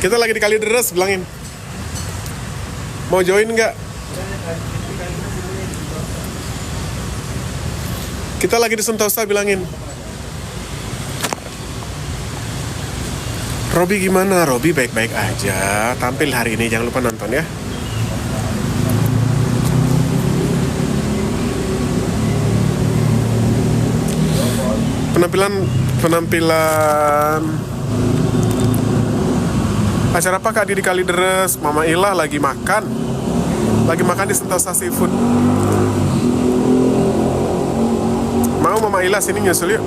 Kita lagi di Kalideres, bilangin. Mau join nggak? Kita lagi di Sentosa, bilangin. Robi gimana? Robi baik-baik aja. Tampil hari ini, jangan lupa nonton ya. Penampilan acara apa Kak di Kalideres? Mama Ila lagi makan di Sentosa Seafood. Mau Mama Ila sini nyusul yuk.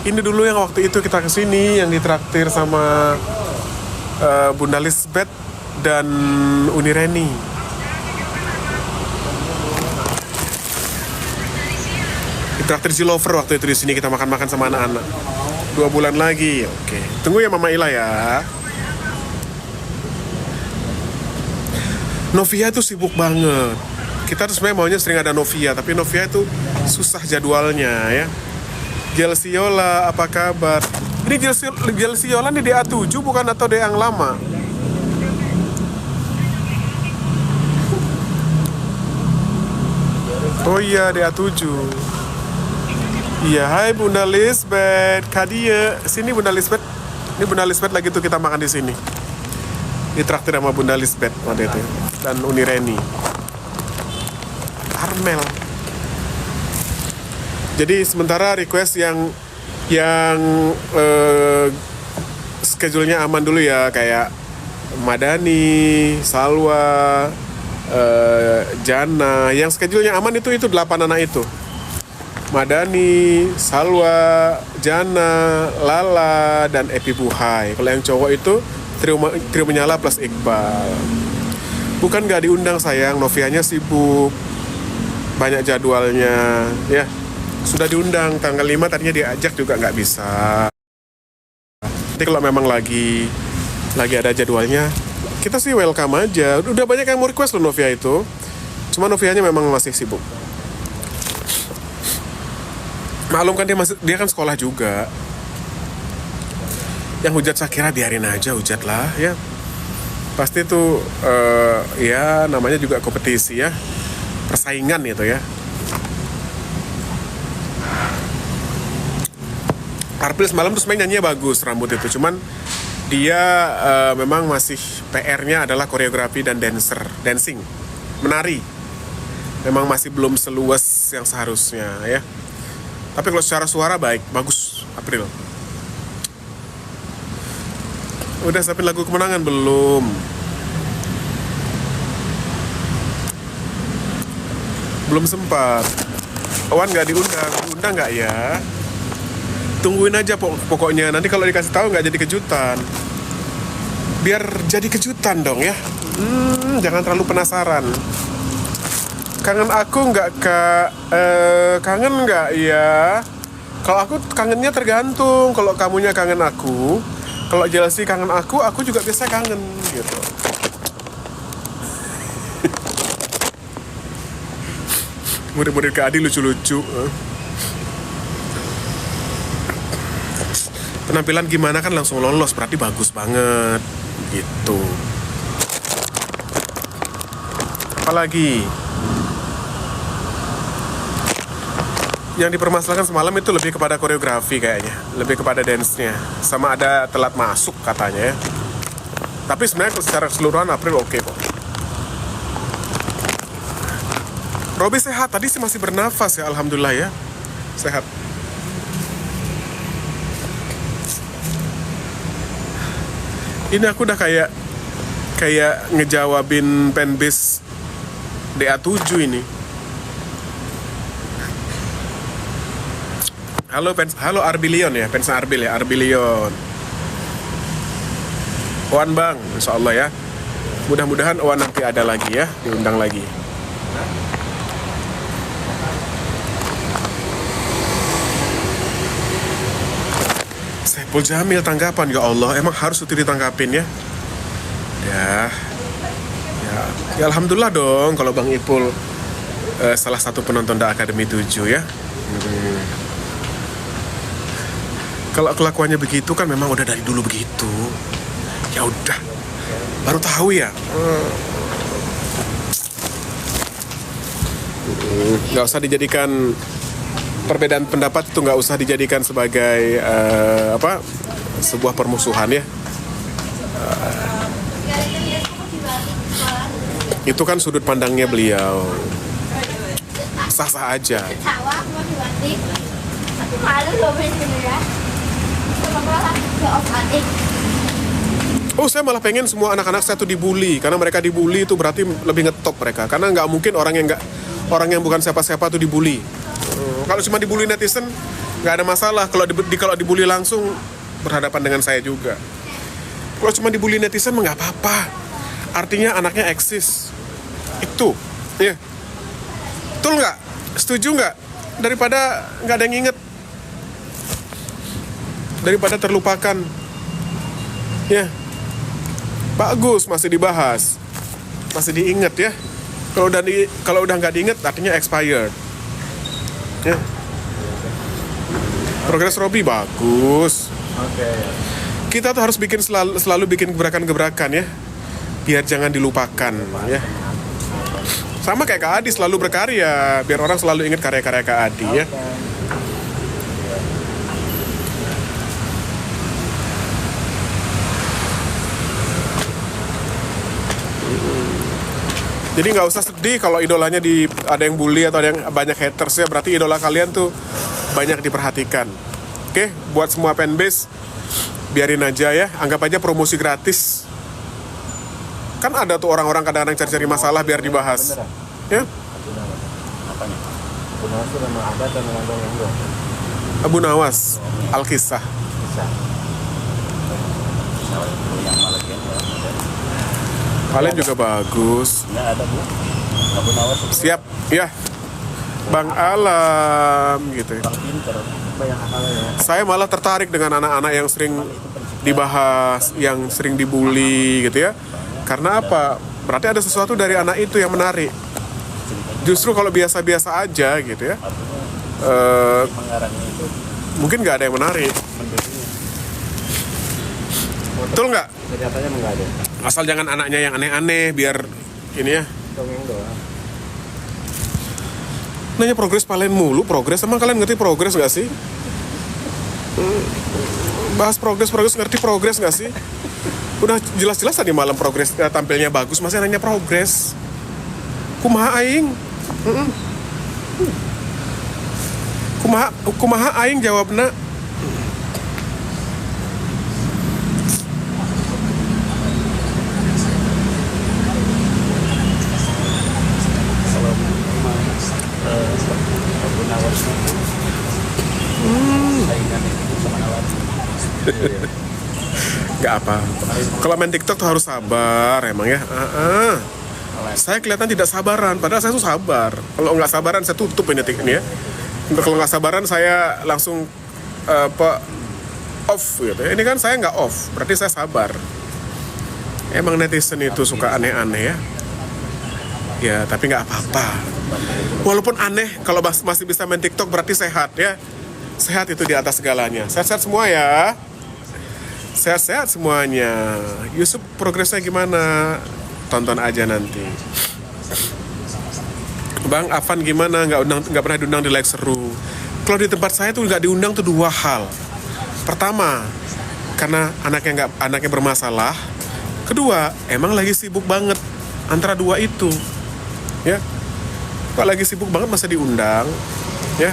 Ini dulu yang waktu itu kita kesini yang ditraktir sama Bunda Lisbeth dan Uni Reni. Ditraktir si Lover waktu itu di sini kita makan-makan sama anak-anak. 2 bulan lagi, oke. Tunggu ya Mama Ila ya. Novia itu sibuk banget. Kita tuh sebenarnya maunya sering ada Novia, tapi Novia itu susah jadwalnya ya. Jelsiola, apa kabar? Ini Jelsiola nih DA7 bukan atau DA yang lama? Oh iya, DA7. Iya, hai Bunda Lisbeth, Kadia. Sini Bunda Lisbeth. Ini Bunda Lisbeth lagi tuh kita makan di sini. Ditraktir sama Bunda Lisbeth waktu itu dan Uni Reni. Armel. Jadi sementara request yang schedule-nya aman dulu ya, kayak Madani, Salwa, Jana. Yang schedule-nya aman itu 8 anak itu. Madani, Salwa, Jana, Lala, dan Epi Buhai. Kalau yang cowok itu Trio Menyala plus Iqbal. Bukan gak diundang sayang, Novianya sibuk, banyak jadwalnya ya. Sudah diundang tanggal 5, tadinya diajak juga nggak bisa. Nanti kalau memang lagi ada jadwalnya, kita sih welcome aja. Udah banyak yang mau request loh Novia itu. Cuma Novianya memang masih sibuk. Maklum kan dia kan sekolah juga. Yang hujat Shakira biarin aja, hujat lah ya. Pasti tuh ya namanya juga kompetisi ya. Persaingan gitu ya. Arpil semalam tuh sebenarnya nyanyinya bagus rambut itu, cuman dia memang masih PR-nya adalah koreografi dan dancing, menari. Memang masih belum seluas yang seharusnya ya. Tapi kalau secara suara bagus April. Udah siapin lagu kemenangan belum? Belum sempat. Owan nggak diundang nggak ya? Tungguin aja pokoknya, nanti kalau dikasih tahu nggak jadi kejutan. Biar jadi kejutan dong ya. Jangan terlalu penasaran. Kangen aku nggak Kak? Kangen nggak ya? Kalau aku kangennya tergantung. Kalau kamunya kangen aku, kalau Jelsi kangen aku juga biasa kangen gitu. Murid-murid Kak Adi lucu-lucu. Penampilan gimana kan langsung lolos, berarti bagus banget gitu. Apalagi yang dipermasalahkan semalam itu lebih kepada koreografi kayaknya, lebih kepada dance-nya, sama ada telat masuk katanya ya. Tapi sebenarnya secara keseluruhan April oke kok. Robi sehat, tadi sih masih bernafas ya, alhamdulillah ya, sehat. Ini aku udah kayak ngejawabin fanbase DA7 ini. Halo Arbilion ya, fans Arbil ya, Arbilion. Owan Bang, insya Allah ya. Mudah-mudahan Owan nanti ada lagi ya, diundang lagi. Saiful Jamil tanggapan, ya Allah, emang harus itu ditanggapin ya. Ya alhamdulillah dong kalau Bang Ipul salah satu penonton Da Academy 7 ya. Kalau kelakuannya begitu kan memang udah dari dulu begitu. Ya udah, baru tahu ya. Nggak usah dijadikan perbedaan pendapat, itu nggak usah dijadikan sebagai sebuah permusuhan ya. Itu kan sudut pandangnya beliau, sah-sah aja. Oh, saya malah pengen semua anak-anak saya tuh dibully, karena mereka dibully itu berarti lebih ngetop mereka, karena nggak mungkin orang yang bukan siapa-siapa tuh dibully. Kalau cuma dibully netizen nggak ada masalah. Kalau dibully langsung berhadapan dengan saya juga. Kalau cuma dibully netizen nggak apa-apa. Artinya anaknya eksis. Itu, ya. Betul nggak? Setuju nggak? Daripada nggak ada yang inget, daripada terlupakan, ya. Bagus, masih dibahas, masih diingat ya. Kalau udah nggak diingat, artinya expired. Ya. Progres Robi bagus. Kita tuh harus selalu bikin gebrakan-gebrakan ya, biar jangan dilupakan ya. Sama kayak Kak Adi selalu berkarya, biar orang selalu ingat karya-karya Kak Adi ya. Jadi nggak usah sedih kalau idolanya ada yang bully atau ada yang banyak haters ya, berarti idola kalian tuh banyak diperhatikan. Oke, buat semua fanbase, biarin aja ya, anggap aja promosi gratis. Kan ada tuh orang-orang kadang-kadang cari-cari masalah biar dibahas. Ya? Abu Nawas, Al-Kisah. Kalian juga bagus. Siap, ya. Bang Alam gitu ya. Saya malah tertarik dengan anak-anak yang sering dibahas, yang sering dibully gitu ya. Karena apa? Berarti ada sesuatu dari anak itu yang menarik. Justru kalau biasa-biasa aja gitu ya, mungkin nggak ada yang menarik. Betul nggak? Asal jangan anaknya yang aneh-aneh, biar ini ya. Nanya progres palen mulu, progres. Emang kalian ngerti progres nggak sih? Bahas progres ngerti progres nggak sih? Udah jelas-jelas tadi malam progres tampilnya bagus, masih nanya progres. Kumaha aing? Kumaha aing jawabna? Gak apa. Kalau main TikTok tuh harus sabar emang ya. Saya kelihatan tidak sabaran, padahal saya tuh sabar. Kalau nggak sabaran saya tutup ini ya. Kalau nggak sabaran saya langsung off gitu. Ini kan saya nggak off, berarti saya sabar. Emang netizen itu suka aneh-aneh ya. Ya tapi nggak apa-apa. Walaupun aneh, kalau masih bisa main TikTok berarti sehat ya. Sehat itu di atas segalanya. Sehat-sehat semua ya. Sehat-sehat semuanya. Yusuf progresnya gimana? Tonton aja nanti. Bang Afan gimana? Nggak pernah diundang di Like Seru. Kalau di tempat saya tuh nggak diundang tuh dua hal. Pertama, karena anaknya bermasalah. Kedua, emang lagi sibuk banget. Antara dua itu, ya. Kalau lagi sibuk banget masa diundang, ya.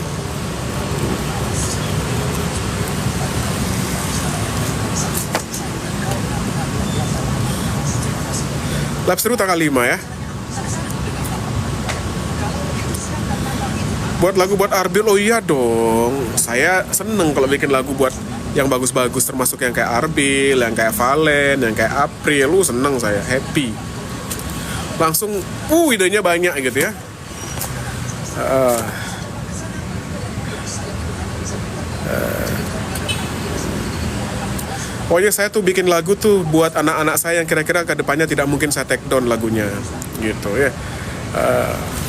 Live Seru tanggal 5 ya. Buat lagu buat Arbil, oh iya dong. Saya seneng kalau bikin lagu buat yang bagus-bagus, termasuk yang kayak Arbil, yang kayak Valen, yang kayak April. Seneng saya, happy. Langsung, idenya banyak gitu ya. Pokoknya saya tuh bikin lagu tuh buat anak-anak saya yang kira-kira ke depannya tidak mungkin saya take down lagunya gitu ya.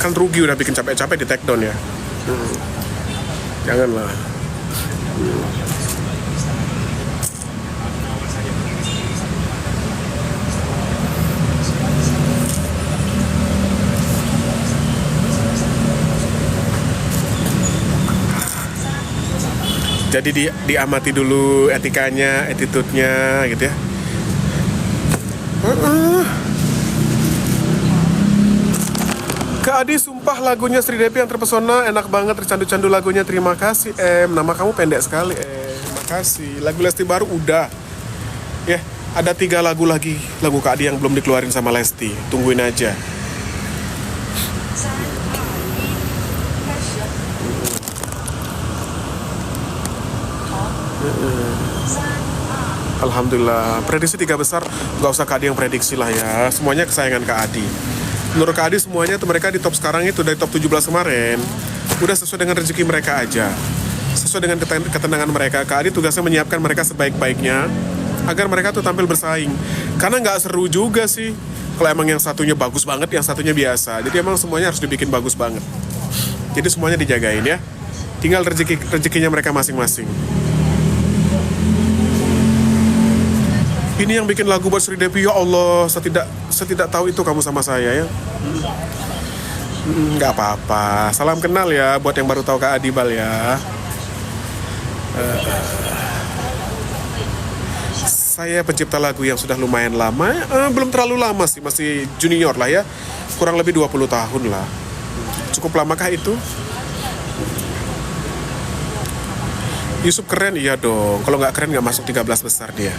Kan rugi udah bikin capek-capek di take down ya. Janganlah. Jadi diamati dulu etikanya, attitude-nya gitu ya. Kak Adi, sumpah lagunya Sri Devi yang terpesona, enak banget, tercandu-candu lagunya. Terima kasih nama kamu pendek sekali makasih. Lagu Lesti baru udah ya, ada 3 lagu lagi, lagu Kak Adi yang belum dikeluarin sama Lesti, tungguin aja. Alhamdulillah, prediksi 3 besar, nggak usah Kak Adi yang prediksi lah ya, semuanya kesayangan Kak Adi. Menurut Kak Adi semuanya tuh mereka di top sekarang itu, dari top 17 kemarin, udah sesuai dengan rezeki mereka aja, sesuai dengan ketenangan mereka. Kak Adi tugasnya menyiapkan mereka sebaik-baiknya, agar mereka tuh tampil bersaing. Karena nggak seru juga sih, kalau emang yang satunya bagus banget, yang satunya biasa. Jadi emang semuanya harus dibikin bagus banget. Jadi semuanya dijagain ya, tinggal rezekinya mereka masing-masing. Ini yang bikin lagu buat Sri Devi, ya Allah, saya tidak tahu itu kamu sama saya ya. Nggak apa-apa, salam kenal ya buat yang baru tahu Kak Adibal ya. Saya pencipta lagu yang sudah lumayan lama, belum terlalu lama sih, masih junior lah ya, kurang lebih 20 tahun lah. Cukup lamakah itu? Yusuf keren, iya dong, kalau nggak keren nggak masuk 13 besar dia.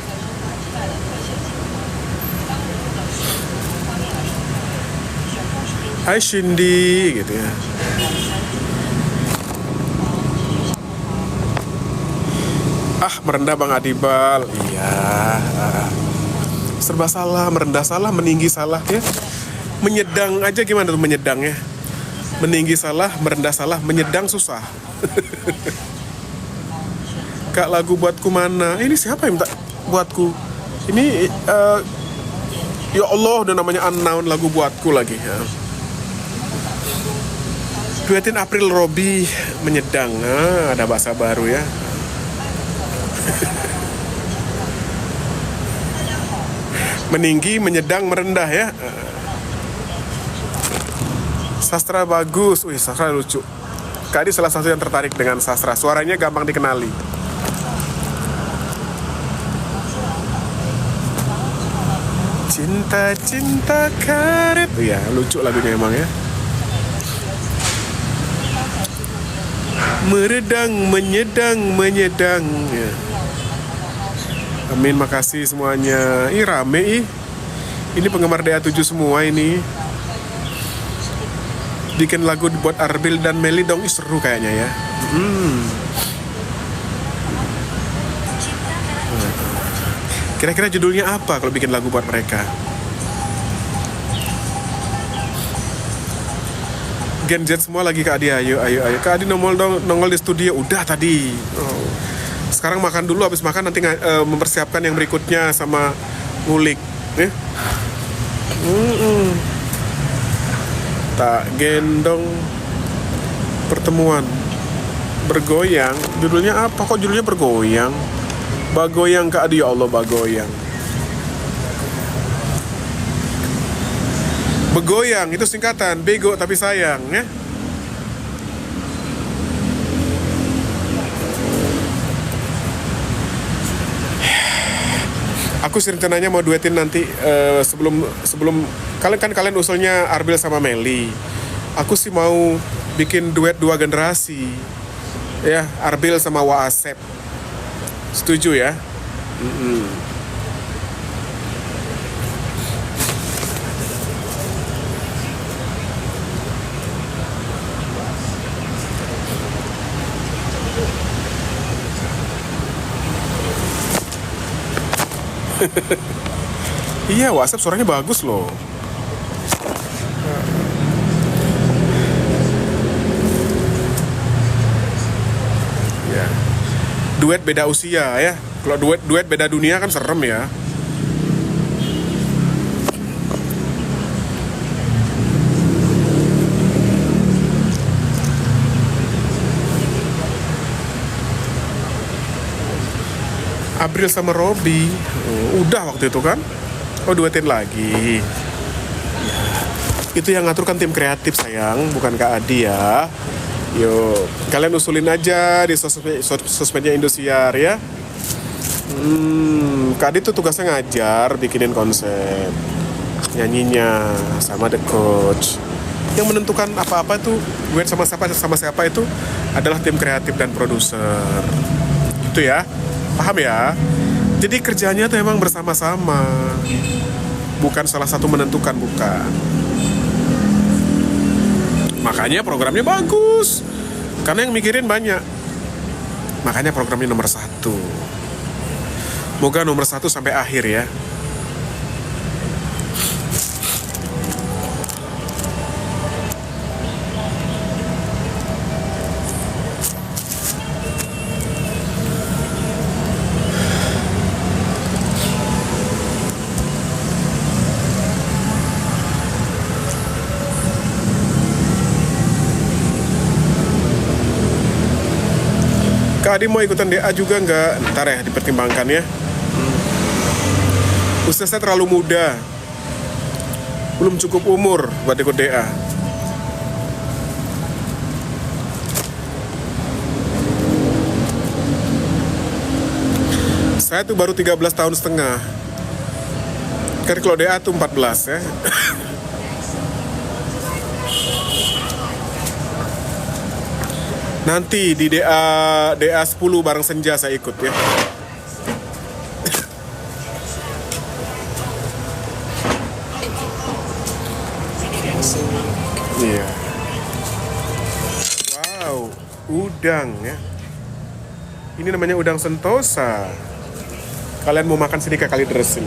Hai Cindy gitu ya. Merendah Bang Adibal. Iya. Serba salah, merendah salah, meninggi salah ya. Menyedang aja gimana tuh menyedang ya. Meninggi salah, merendah salah, menyedang susah. Kak, lagu buatku mana? Ini siapa yang minta buatku? Ini ya Allah, udah namanya unknown, lagu buatku lagi ya. Duetin April Robi, menyedang. Ada bahasa baru ya. Meninggi, menyedang, merendah ya. Sastra bagus. Wih, sastra lucu. Kak Adi salah satu yang tertarik dengan sastra. Suaranya gampang dikenali. Cinta karet. Iya, lucu lagunya emang ya. Meredang, menyedang ya. Amin, makasih semuanya. Ih, rame ih. Ini penggemar DA7 semua ini. Bikin lagu buat Arbil dan Meli dong. Ih, seru kayaknya ya. Kira-kira judulnya apa kalau bikin lagu buat mereka? Gen Z semua lagi Kak Adi, ayo. Kak Adi nongol di studio, udah tadi. Sekarang makan dulu, habis makan nanti mempersiapkan yang berikutnya sama ngulik. Tak gendong pertemuan bergoyang. Judulnya apa? Kok judulnya bergoyang? Bagoyang Kak Adi, ya Allah, bagoyang. Begoyang itu singkatan, bego tapi sayang ya. Aku sih rencananya mau duetin nanti sebelum kalian usulnya Arbil sama Meli. Aku sih mau bikin duet 2 generasi. Ya, Arbil sama Waasep. Setuju ya? Iya, WhatsApp suaranya bagus loh. Ya. Duet beda usia ya. Kalau duet beda dunia kan serem ya. April sama Robi, udah waktu itu kan. Oh, duetin lagi ya. Itu yang ngatur kan tim kreatif sayang, bukan Kak Adi ya. Yuk, kalian usulin aja di sosmednya Indosiar ya. Kak Adit tuh tugasnya ngajar, bikinin konsep, nyanyinya sama the coach. Yang menentukan apa-apa tuh duet sama siapa itu adalah tim kreatif dan produser. Itu ya, paham ya? Jadi kerjanya tuh emang bersama-sama, bukan salah satu menentukan, bukan. Makanya programnya bagus, karena yang mikirin banyak. Makanya programnya nomor 1. Moga nomor 1 sampai akhir ya. Kak Adi mau ikutan DA juga nggak? Ntar ya, dipertimbangkan ya. Usia saya terlalu muda, belum cukup umur buat ikut DA. Saya tuh baru 13 tahun setengah. Kan kalau DA tuh 14 ya. Nanti di DA 10 bareng Senja saya ikut ya. Iya. Wow, udang ya. Ini namanya udang sentosa. Kalian mau makan sini kali dressing.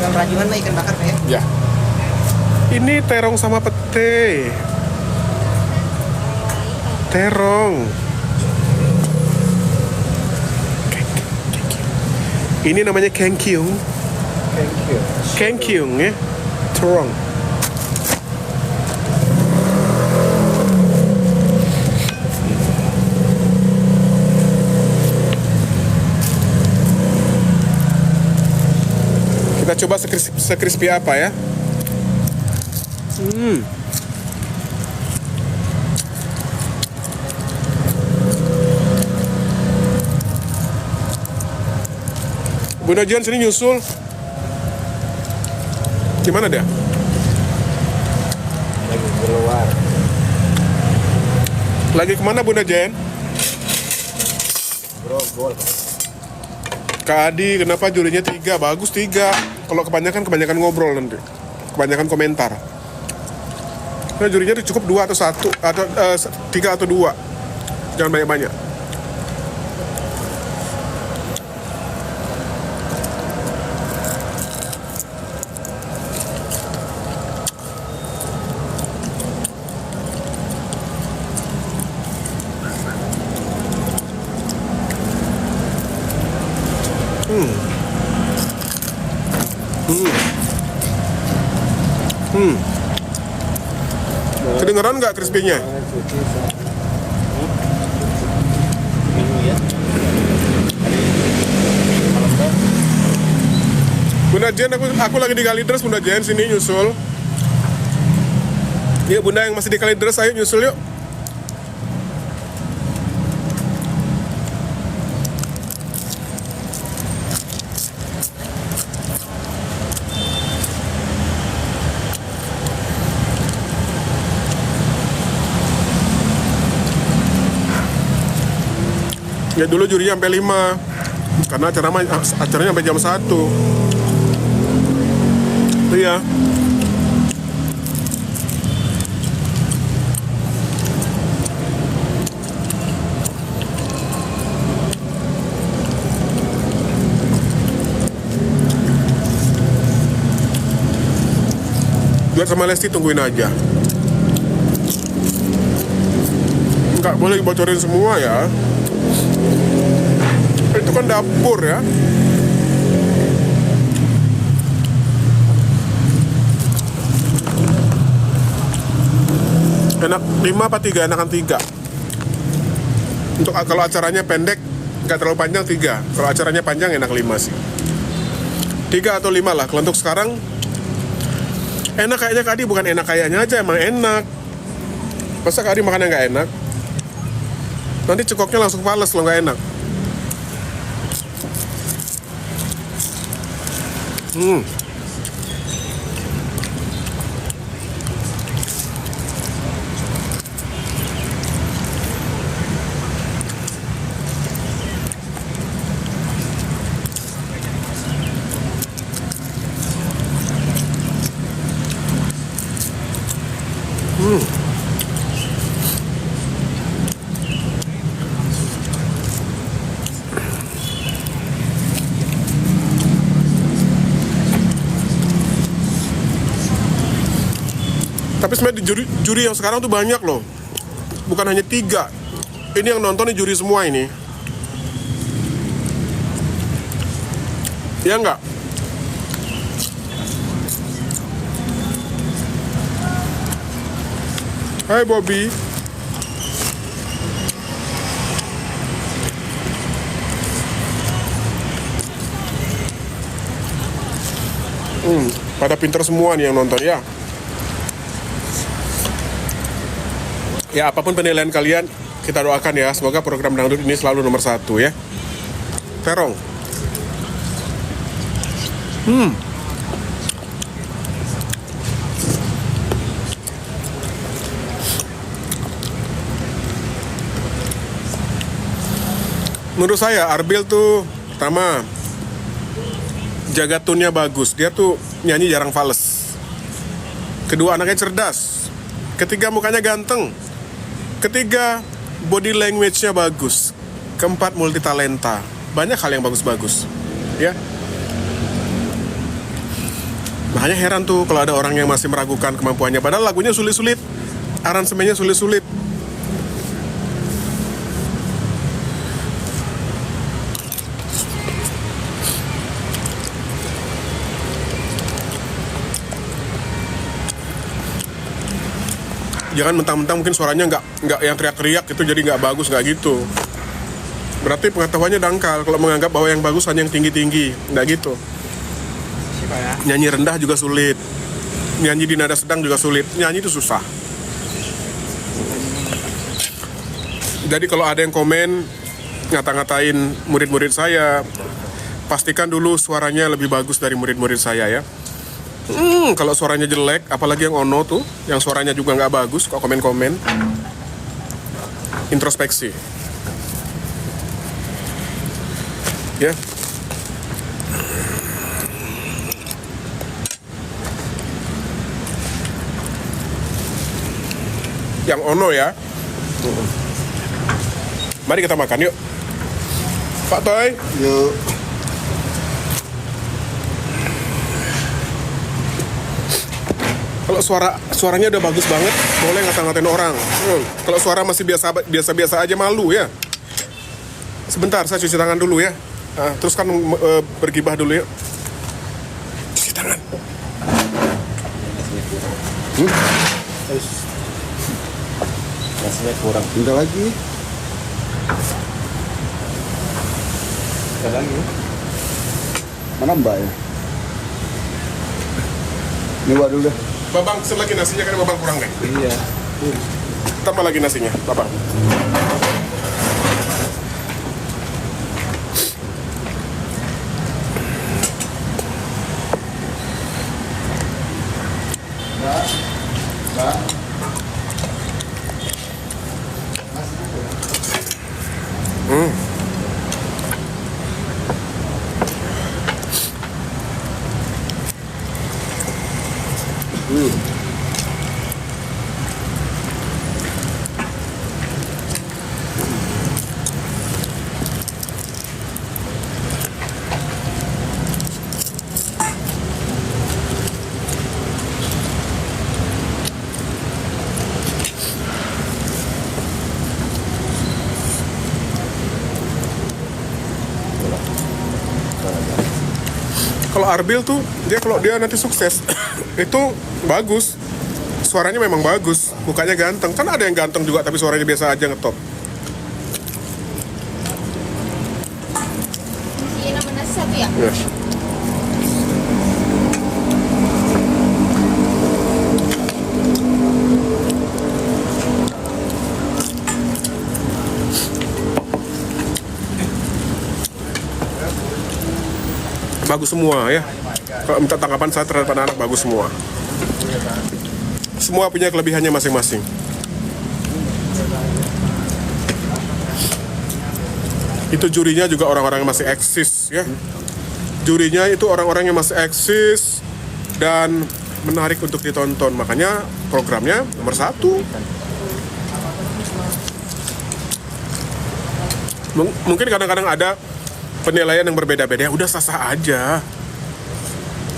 Yang rajungan mah ikan bakar ya? Ya. Ini terong sama pete. Terong. Ini namanya kengkyung. Kengkyung ya. Terong. Kita coba sekrispy apa ya. Bunda Jen sini nyusul. Gimana dia? Lagi keluar. Lagi kemana Bunda Jen? Grogol. Kak Adi, kenapa jurinya 3? Bagus 3. Kalau kebanyakan ngobrol nanti. Kebanyakan komentar. Nah, jurinya tuh cukup 2 atau 1 atau 3 atau 2. Jangan banyak-banyak. Kedengeran nggak crispy-nya? Bunda Jen, aku lagi di Kalideres. Bunda Jen sini nyusul. Iya Bunda yang masih di Kalideres, ayo nyusul yuk. Ya dulu jurinya sampai 5. Karena acaranya sampai jam 1. Iya. Duet sama Lesti tungguin aja. Nggak boleh bocorin semua ya. Itu kan dapur ya. Enak 5 apa 3? Enakan 3. Untuk kalau acaranya pendek, nggak terlalu panjang 3. Kalau acaranya panjang enak 5 sih. 3 atau 5 lah. Kalau untuk sekarang enak kayaknya Kak Adi, bukan enak kayaknya aja, emang enak. Masa Kak Adi makannya nggak enak? Nanti cekoknya langsung fales loh, nggak enak. Tapi sebenarnya di juri yang sekarang tuh banyak loh. Bukan hanya 3. Ini yang nonton nih juri semua ini. Ya enggak? Hai Bobby. Pada pinter semua nih yang nonton ya. Ya apapun penilaian kalian, kita doakan ya, semoga program dangdut ini selalu nomor 1 ya. Terong. Menurut saya Arbil tuh pertama jaga tune-nya bagus, dia tuh nyanyi jarang fales. Kedua anaknya cerdas. Ketiga mukanya ganteng. Ketiga, body language-nya bagus. Keempat, multitalenta. Banyak hal yang bagus-bagus. Ya. Makanya heran tuh kalau ada orang yang masih meragukan kemampuannya. Padahal lagunya sulit-sulit. Aransemennya sulit-sulit. Jangan mentang-mentang mungkin suaranya nggak yang teriak-teriak itu jadi nggak bagus, nggak gitu. Berarti pengetahuannya dangkal kalau menganggap bahwa yang bagus hanya yang tinggi-tinggi, nggak gitu. Nyanyi rendah juga sulit, nyanyi di nada sedang juga sulit, nyanyi itu susah. Jadi kalau ada yang komen ngata-ngatain murid-murid saya, pastikan dulu suaranya lebih bagus dari murid-murid saya ya. Kalau suaranya jelek, apalagi yang Ono tuh, yang suaranya juga nggak bagus, kok komen-komen. Introspeksi. Ya. Yang Ono ya. Mari kita makan yuk. Pak Toy. Yuk. Kalau suaranya udah bagus banget, boleh ngata-ngatain orang. Kalau suara masih biasa-biasa aja malu ya. Sebentar, saya cuci tangan dulu ya. Terus kan bergibah dulu ya. Cuci tangan. Rasanya kurang. Bentar lagi. Bentar lagi. Mana Mbak ya? Ini Mbak dulu deh. Babang, pesen lagi nasinya, kan babang kurang deh. Iya. Tambah lagi nasinya, babang. Mbak. Kalau Arbil tuh, kalau dia nanti sukses, itu bagus. Suaranya memang bagus, mukanya ganteng. Kan ada yang ganteng juga tapi suaranya biasa aja ngetop. Iya, nama nasi satu ya? Ya. bagus semua ya. Kalau minta tanggapan saya terhadap anak-anak, bagus semua. Semua punya kelebihannya masing-masing. Itu jurinya juga orang-orang yang masih eksis ya. Jurinya itu orang-orang yang masih eksis dan menarik untuk ditonton. Makanya programnya nomor 1. Mungkin kadang-kadang ada penilaian yang berbeda-beda. Ya udah, sah-sah aja.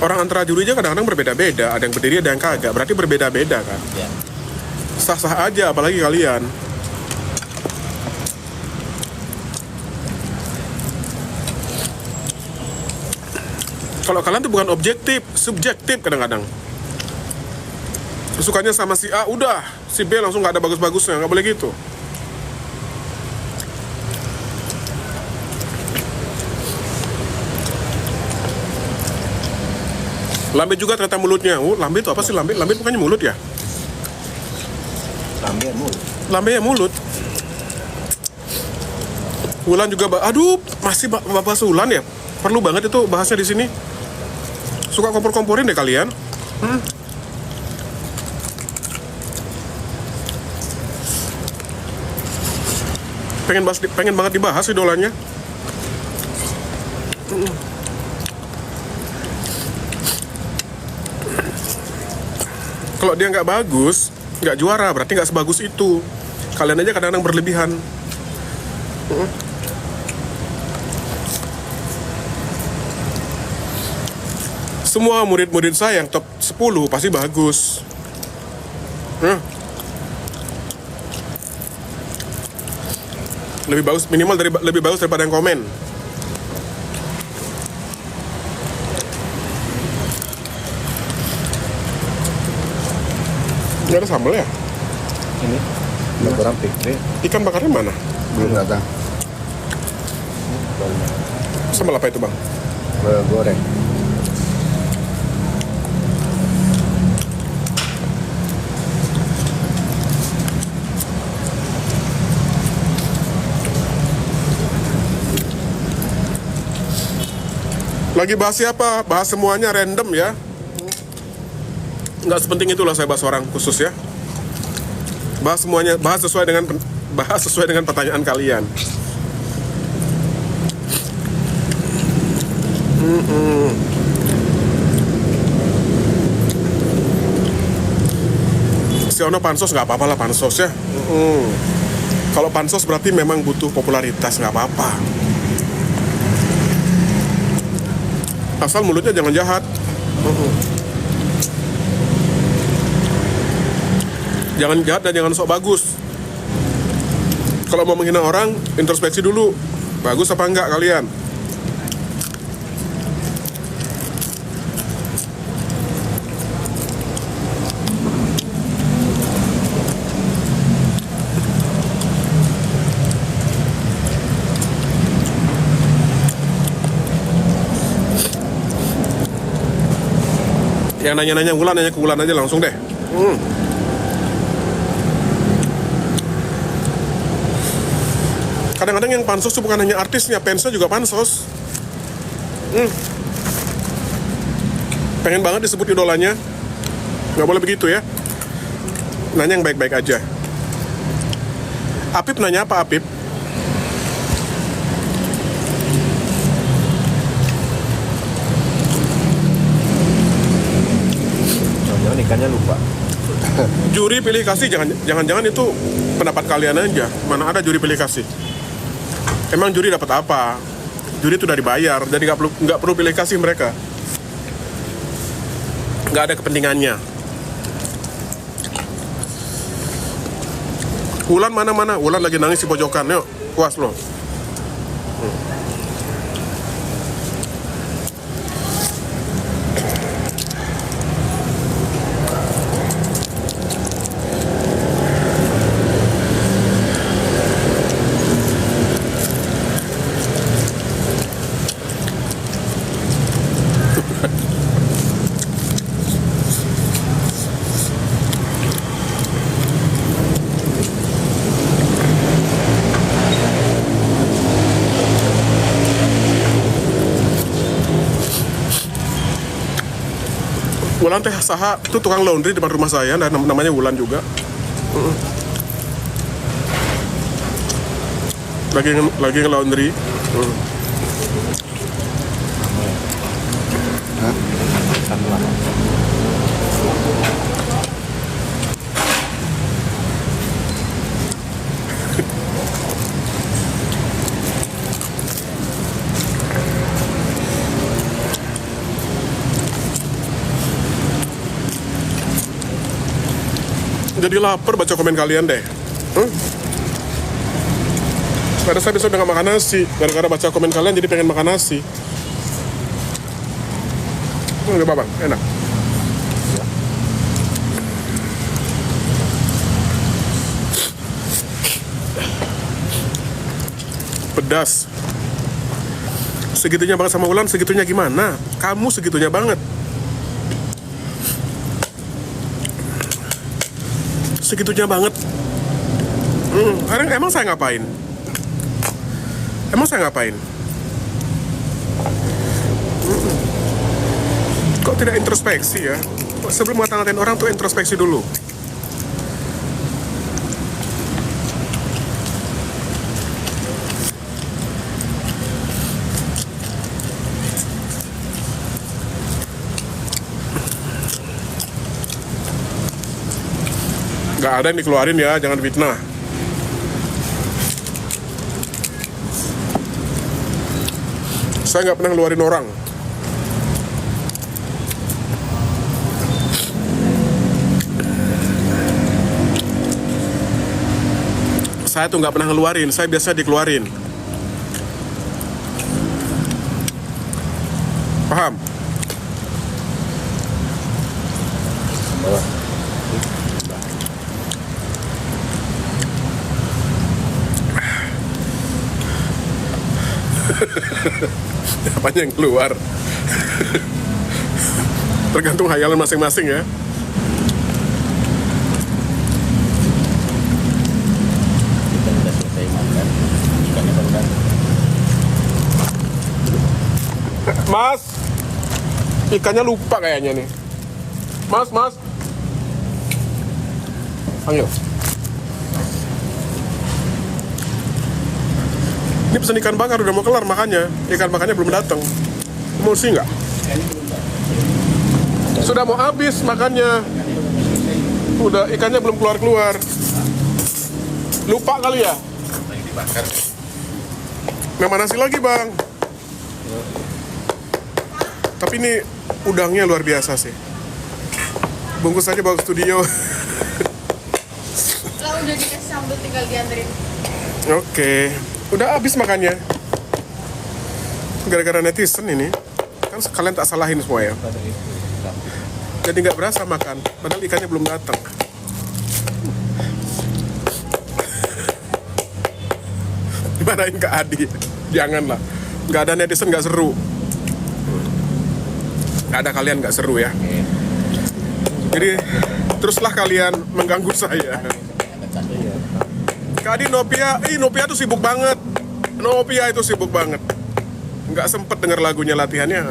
Orang antara juri aja kadang-kadang berbeda-beda. Ada yang berdiri, ada yang kagak. Berarti berbeda-beda kan. Sah-sah aja, apalagi kalian. Kalau kalian tuh bukan objektif, subjektif kadang-kadang. Sukanya sama si A, udah. Si B langsung gak ada bagus-bagusnya. Gak boleh gitu. Lambe juga ternyata mulutnya. Lambe itu apa sih lambe? Lambe bukannya mulut ya? Lambe mulut. Lambe ya mulut. Wulan juga, aduh, masih bahas Wulan ya? Perlu banget itu bahasnya di sini. Suka kompor-komporin deh kalian. Pengen banget dibahas idolanya. Kalau dia nggak bagus, nggak juara, berarti nggak sebagus itu. Kalian aja kadang-kadang berlebihan. Semua murid-murid saya yang top 10 pasti bagus. Lebih bagus, minimal lebih bagus daripada yang komen. Nggak ada sambal ya? Ini udah kurang pikir. Ikan bakarnya mana? Belum datang. Sambal apa itu bang? Goreng. Lagi bahas siapa? Bahas semuanya random ya. Nggak sepenting itulah saya bahas orang khusus ya. Bahas semuanya, bahas sesuai dengan pertanyaan kalian. Si Ono pansos nggak apa-apa lah pansos ya. Kalau pansos berarti memang butuh popularitas, nggak apa-apa. Asal mulutnya jangan jahat. Jangan jahat dan jangan sok bagus. Kalau mau menghina orang, introspeksi dulu. Bagus apa enggak kalian? Yang nanya-nanya Wulan, nanya ke Wulan aja langsung deh. Kadang-kadang yang pansos itu bukan hanya artisnya, fansnya juga pansos. Pengen banget disebut idolanya. Nggak boleh begitu ya. Nanya yang baik-baik aja. Apip nanya apa Apip? Jangan ikannya lupa. Juri pilih kasih, jangan-jangan itu pendapat kalian aja. Mana ada juri pilih kasih? Emang juri dapat apa? Juri itu udah dibayar, jadi nggak perlu pilih kasih mereka. Nggak ada kepentingannya. Wulan mana? Wulan lagi nangis di pojokan. Yuk, puas lo. Wulan teh saha itu tukang laundry di depan rumah saya, dan namanya Wulan juga. Lagi nge-laundry. Hah? Sama lama. Jadi lapar baca komen kalian deh. Karena saya besok udah gak makan nasi. Gara-gara baca komen kalian jadi pengen makan nasi. Gak apa-apa, enak. Pedas. Segitunya banget sama Wulan, segitunya gimana? Kamu segitunya banget. Segitunya banget. Sekarang emang saya ngapain? Emang saya ngapain? Kok tidak introspeksi ya? Sebelum ngata-ngatain orang tuh introspeksi dulu. Gak ada yang dikeluarin ya, jangan fitnah. Saya nggak pernah ngeluarin orang. Saya tuh nggak pernah ngeluarin, saya biasa dikeluarin. Paham? Bawah. Apanya yang keluar? Tergantung hayalan masing-masing ya. Kita udah selesai makan, ikannya baru datang. Mas, ikannya lupa kayaknya nih. Mas. Panggil. Ini pesen ikan bakar udah mau kelar makanya. Ikan bakarnya belum datang. Mau sih nggak? Sudah mau habis makannya. Udah ikannya belum keluar. Lupa kali ya? Lagi dibakar. Nambah nasi lagi bang. Tapi ini udangnya luar biasa sih. Bungkus aja bawa ke studio. Lah udah dikasih sambal tinggal dianterin. Oke. Udah habis makannya. Gara-gara netizen ini. Kan kalian tak salahin semua ya. Jadi nggak berasa makan. Padahal ikannya belum datang. Dimarahin Kak Adi. Janganlah. Nggak ada netizen nggak seru. Nggak ada kalian nggak seru ya. Jadi teruslah kalian mengganggu saya. Kak Adi Nopia tuh sibuk banget. Nopia itu sibuk banget. Nggak sempet denger lagunya, latihannya.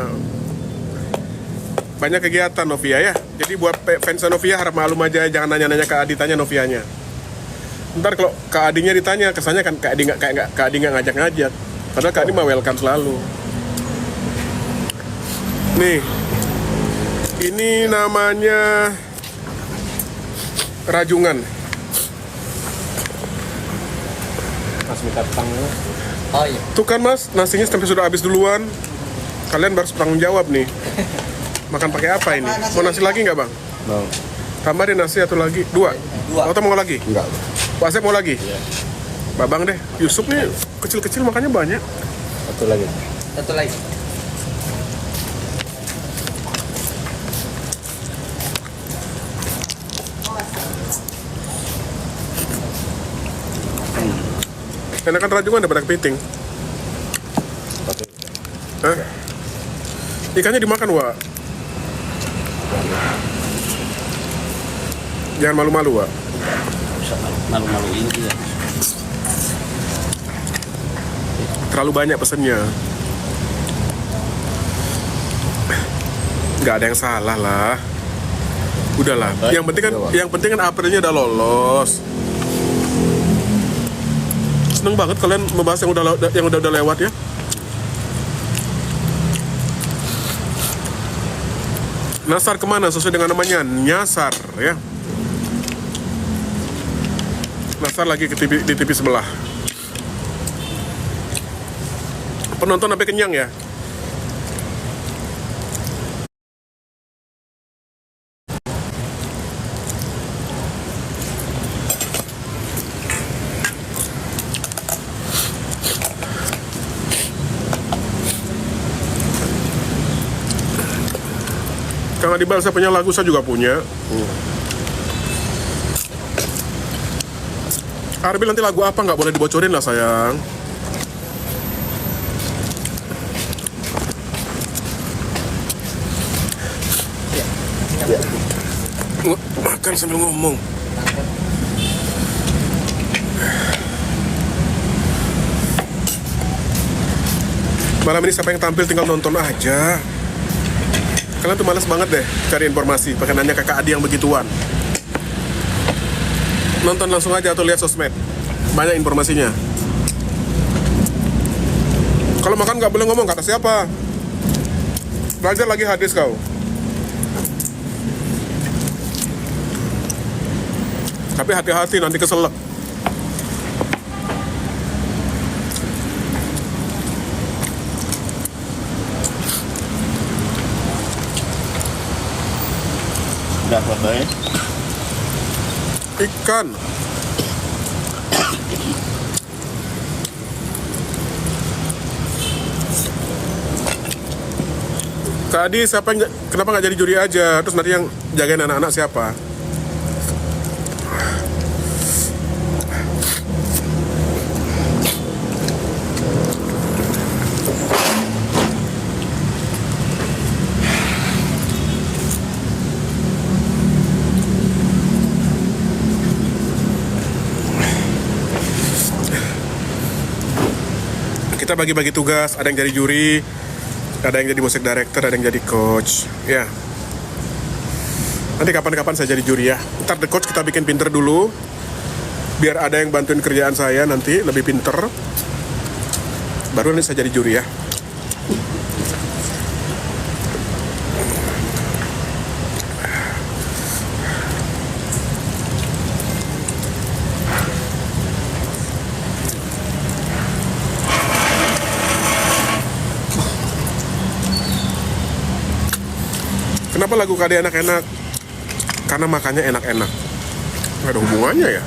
Banyak kegiatan Novia ya. Jadi buat fans Novia harap maklum aja, jangan nanya-nanya Kak Adi, tanya Novianya. Ntar kalau Kak Adinya ditanya, kesannya kan Kak Adi nggak ngajak-ngajak. Padahal Kak Adi mah welcome selalu. Nih, ini namanya rajungan. Mas minta tanggung. Oh iya. Tuh kan mas, nasinya sampai sudah habis duluan. Kalian harus bertanggung jawab nih. Makan pakai apa ini? Mau nasi lagi nggak bang? Mau. Tambahin nasi atau lagi? Dua? Atau mau lagi? Enggak. Pak Asep mau lagi? Iya. Babang deh. Yusuf nih kecil-kecil makannya banyak. Satu lagi. Satu lagi. Enakan rajungan daripada kepiting. Satu. Hah? Ikannya dimakan, Wak. Jangan malu-malu, Wak. Bisa malu-maluin dia. Terlalu banyak pesennya. Nggak ada yang salah lah. Udahlah. Yang penting kan Aprilnya udah lolos. Seneng banget kalian membahas yang udah lewat ya. Nasar kemana? Sesuai dengan namanya, nyasar ya. Nasar lagi di TV sebelah. Penonton sampai kenyang ya. Kang Adibal, saya punya lagu, saya juga punya. Arbil, nanti lagu apa nggak boleh dibocorin lah sayang. Makan sambil ngomong. Malam ini siapa yang tampil tinggal nonton aja. Kalian tuh males banget deh cari informasi, pakai nanya kakak Adi yang begituan. Nonton langsung aja atau lihat sosmed, banyak informasinya. Kalau makan nggak boleh ngomong, kata siapa? Belajar lagi hadis kau. Tapi hati-hati nanti keselak. Udah selesai. Ikan. Kak Adi, kenapa nggak jadi juri aja? Terus nanti yang jagain anak-anak siapa? Kita bagi-bagi tugas, ada yang jadi juri, ada yang jadi music director, ada yang jadi coach, ya. Nanti kapan-kapan saya jadi juri ya. Ntar the coach kita bikin pinter dulu, biar ada yang bantuin kerjaan saya nanti lebih pinter. Baru nanti saya jadi juri ya. Kenapa lagu KD enak-enak? Karena makannya enak-enak. Gak ada hubungannya ya.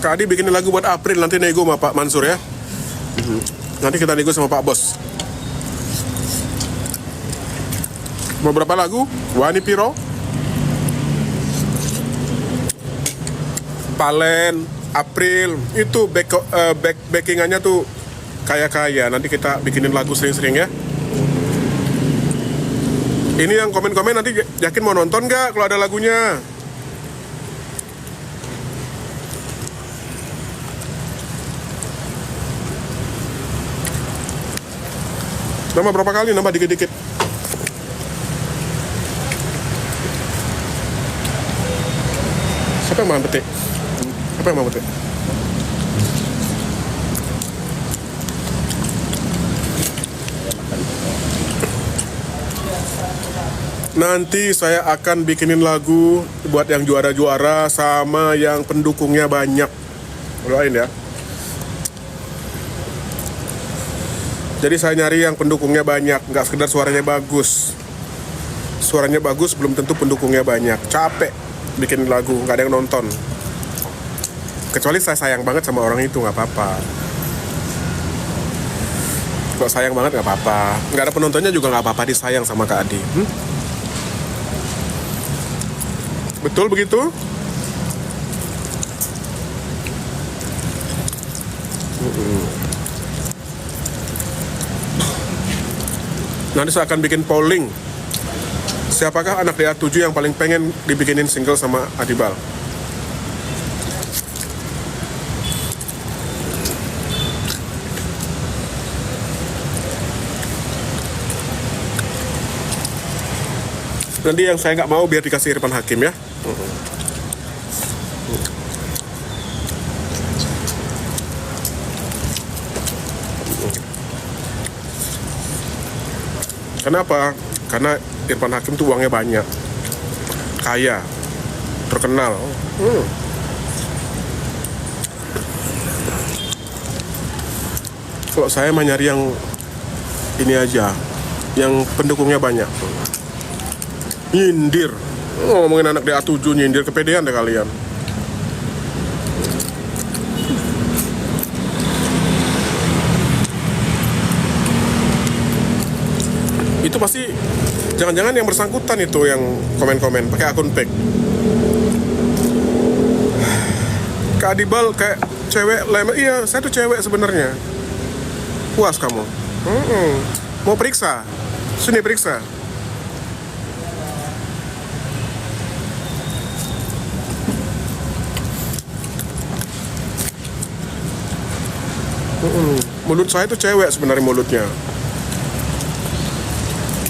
Kak Adi bikinin lagu buat April, nanti nego sama Pak Mansur ya. Nanti kita nego sama Pak Bos. Mau berapa lagu? Wani Piro, Palen, April, itu backingannya tuh kaya-kaya. Nanti kita bikinin lagu sering-sering ya. Ini yang komen-komen nanti yakin mau nonton nggak kalau ada lagunya? Nambah berapa kali? Nambah dikit-dikit. Siapa yang makan petik? Apa yang mau petik? Nanti saya akan bikinin lagu buat yang juara-juara sama yang pendukungnya banyak. Doain ya. Jadi saya nyari yang pendukungnya banyak, nggak sekedar suaranya bagus. Suaranya bagus belum tentu pendukungnya banyak. Capek bikin lagu, nggak ada yang nonton. Kecuali saya sayang banget sama orang itu, nggak apa-apa. Kalau sayang banget nggak apa-apa. Nggak ada penontonnya juga nggak apa-apa, disayang sama Kak Adi. Betul begitu? Nanti saya akan bikin polling. Siapakah anak DA7 yang paling pengen dibikinin single sama Adibal? Nanti yang saya nggak mau biar dikasih Irfan Hakim ya. Kenapa? Karena Irfan Hakim tuh uangnya banyak, kaya, terkenal. Kalau saya mah nyari yang ini aja, yang pendukungnya banyak. Nyindir. Ngomongin anak DA7 nyindir, kepedean deh kalian. Itu pasti jangan-jangan yang bersangkutan itu yang komen-komen pakai akun fake. Kak Adibal kayak cewek lem. Iya, saya tuh cewek sebenarnya. Puas kamu? Mau periksa? Sini periksa. Mulut saya tuh cewek sebenarnya mulutnya.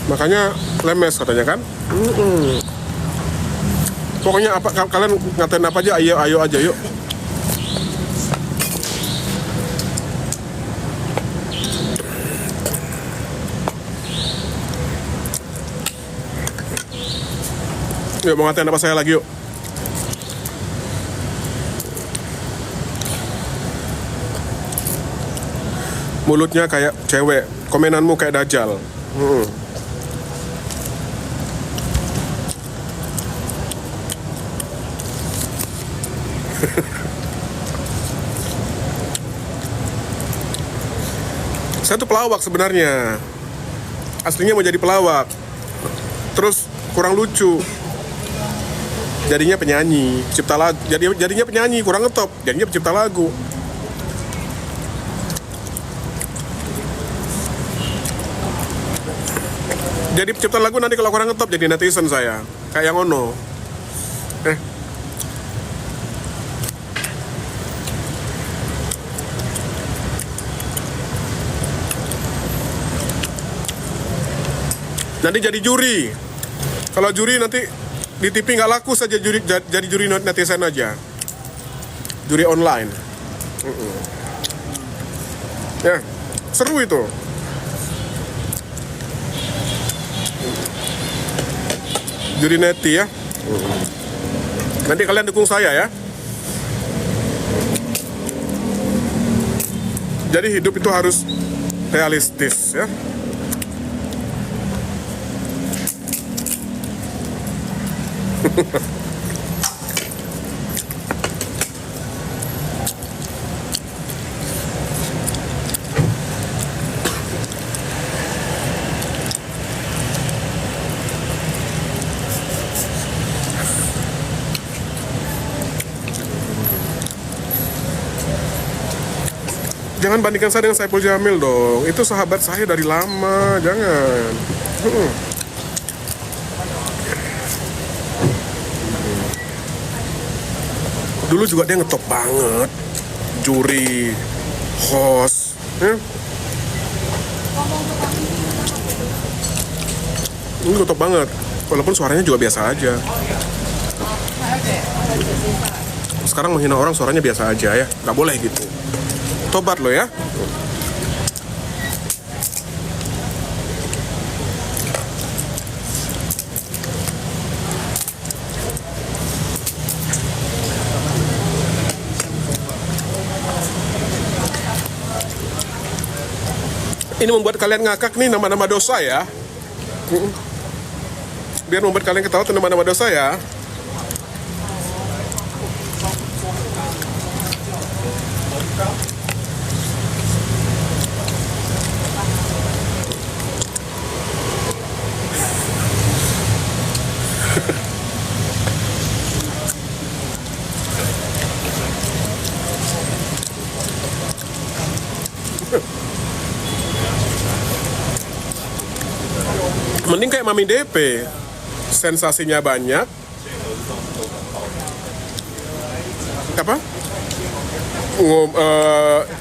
Makanya lemes katanya kan. Pokoknya apa kalian ngatain apa aja, ayo aja yuk. Yuk, mau ngatain apa saya lagi yuk. Mulutnya kayak cewek, komenanmu kayak dajal. Saya tuh pelawak sebenarnya. Aslinya mau jadi pelawak. Terus kurang lucu. Jadinya penyanyi, cipta lagu. Jadinya penyanyi, kurang ngetop. Jadinya pencipta lagu. Jadi pencipta lagu nanti kalau kurang ngetop jadi netizen saya. Kayak yang ono. Nanti jadi juri. Kalau juri nanti di TV nggak laku saja jadi juri netizen aja. Juri online. Ya, seru itu. Juri neti ya. Nanti kalian dukung saya ya. Jadi hidup itu harus realistis ya. Jangan bandingkan saya dengan Saipul Jamil dong. Itu sahabat saya dari lama, jangan. Dulu juga dia ngetop banget, juri, host, ini ngetop banget, walaupun suaranya juga biasa aja. Sekarang menghina orang suaranya biasa aja ya, nggak boleh gitu. Tobat lo ya. Ini membuat kalian ngakak nih nama-nama dosa ya. Biar membuat kalian ketawa tuh nama-nama dosa ya. Mending kayak Mami DP, sensasinya banyak,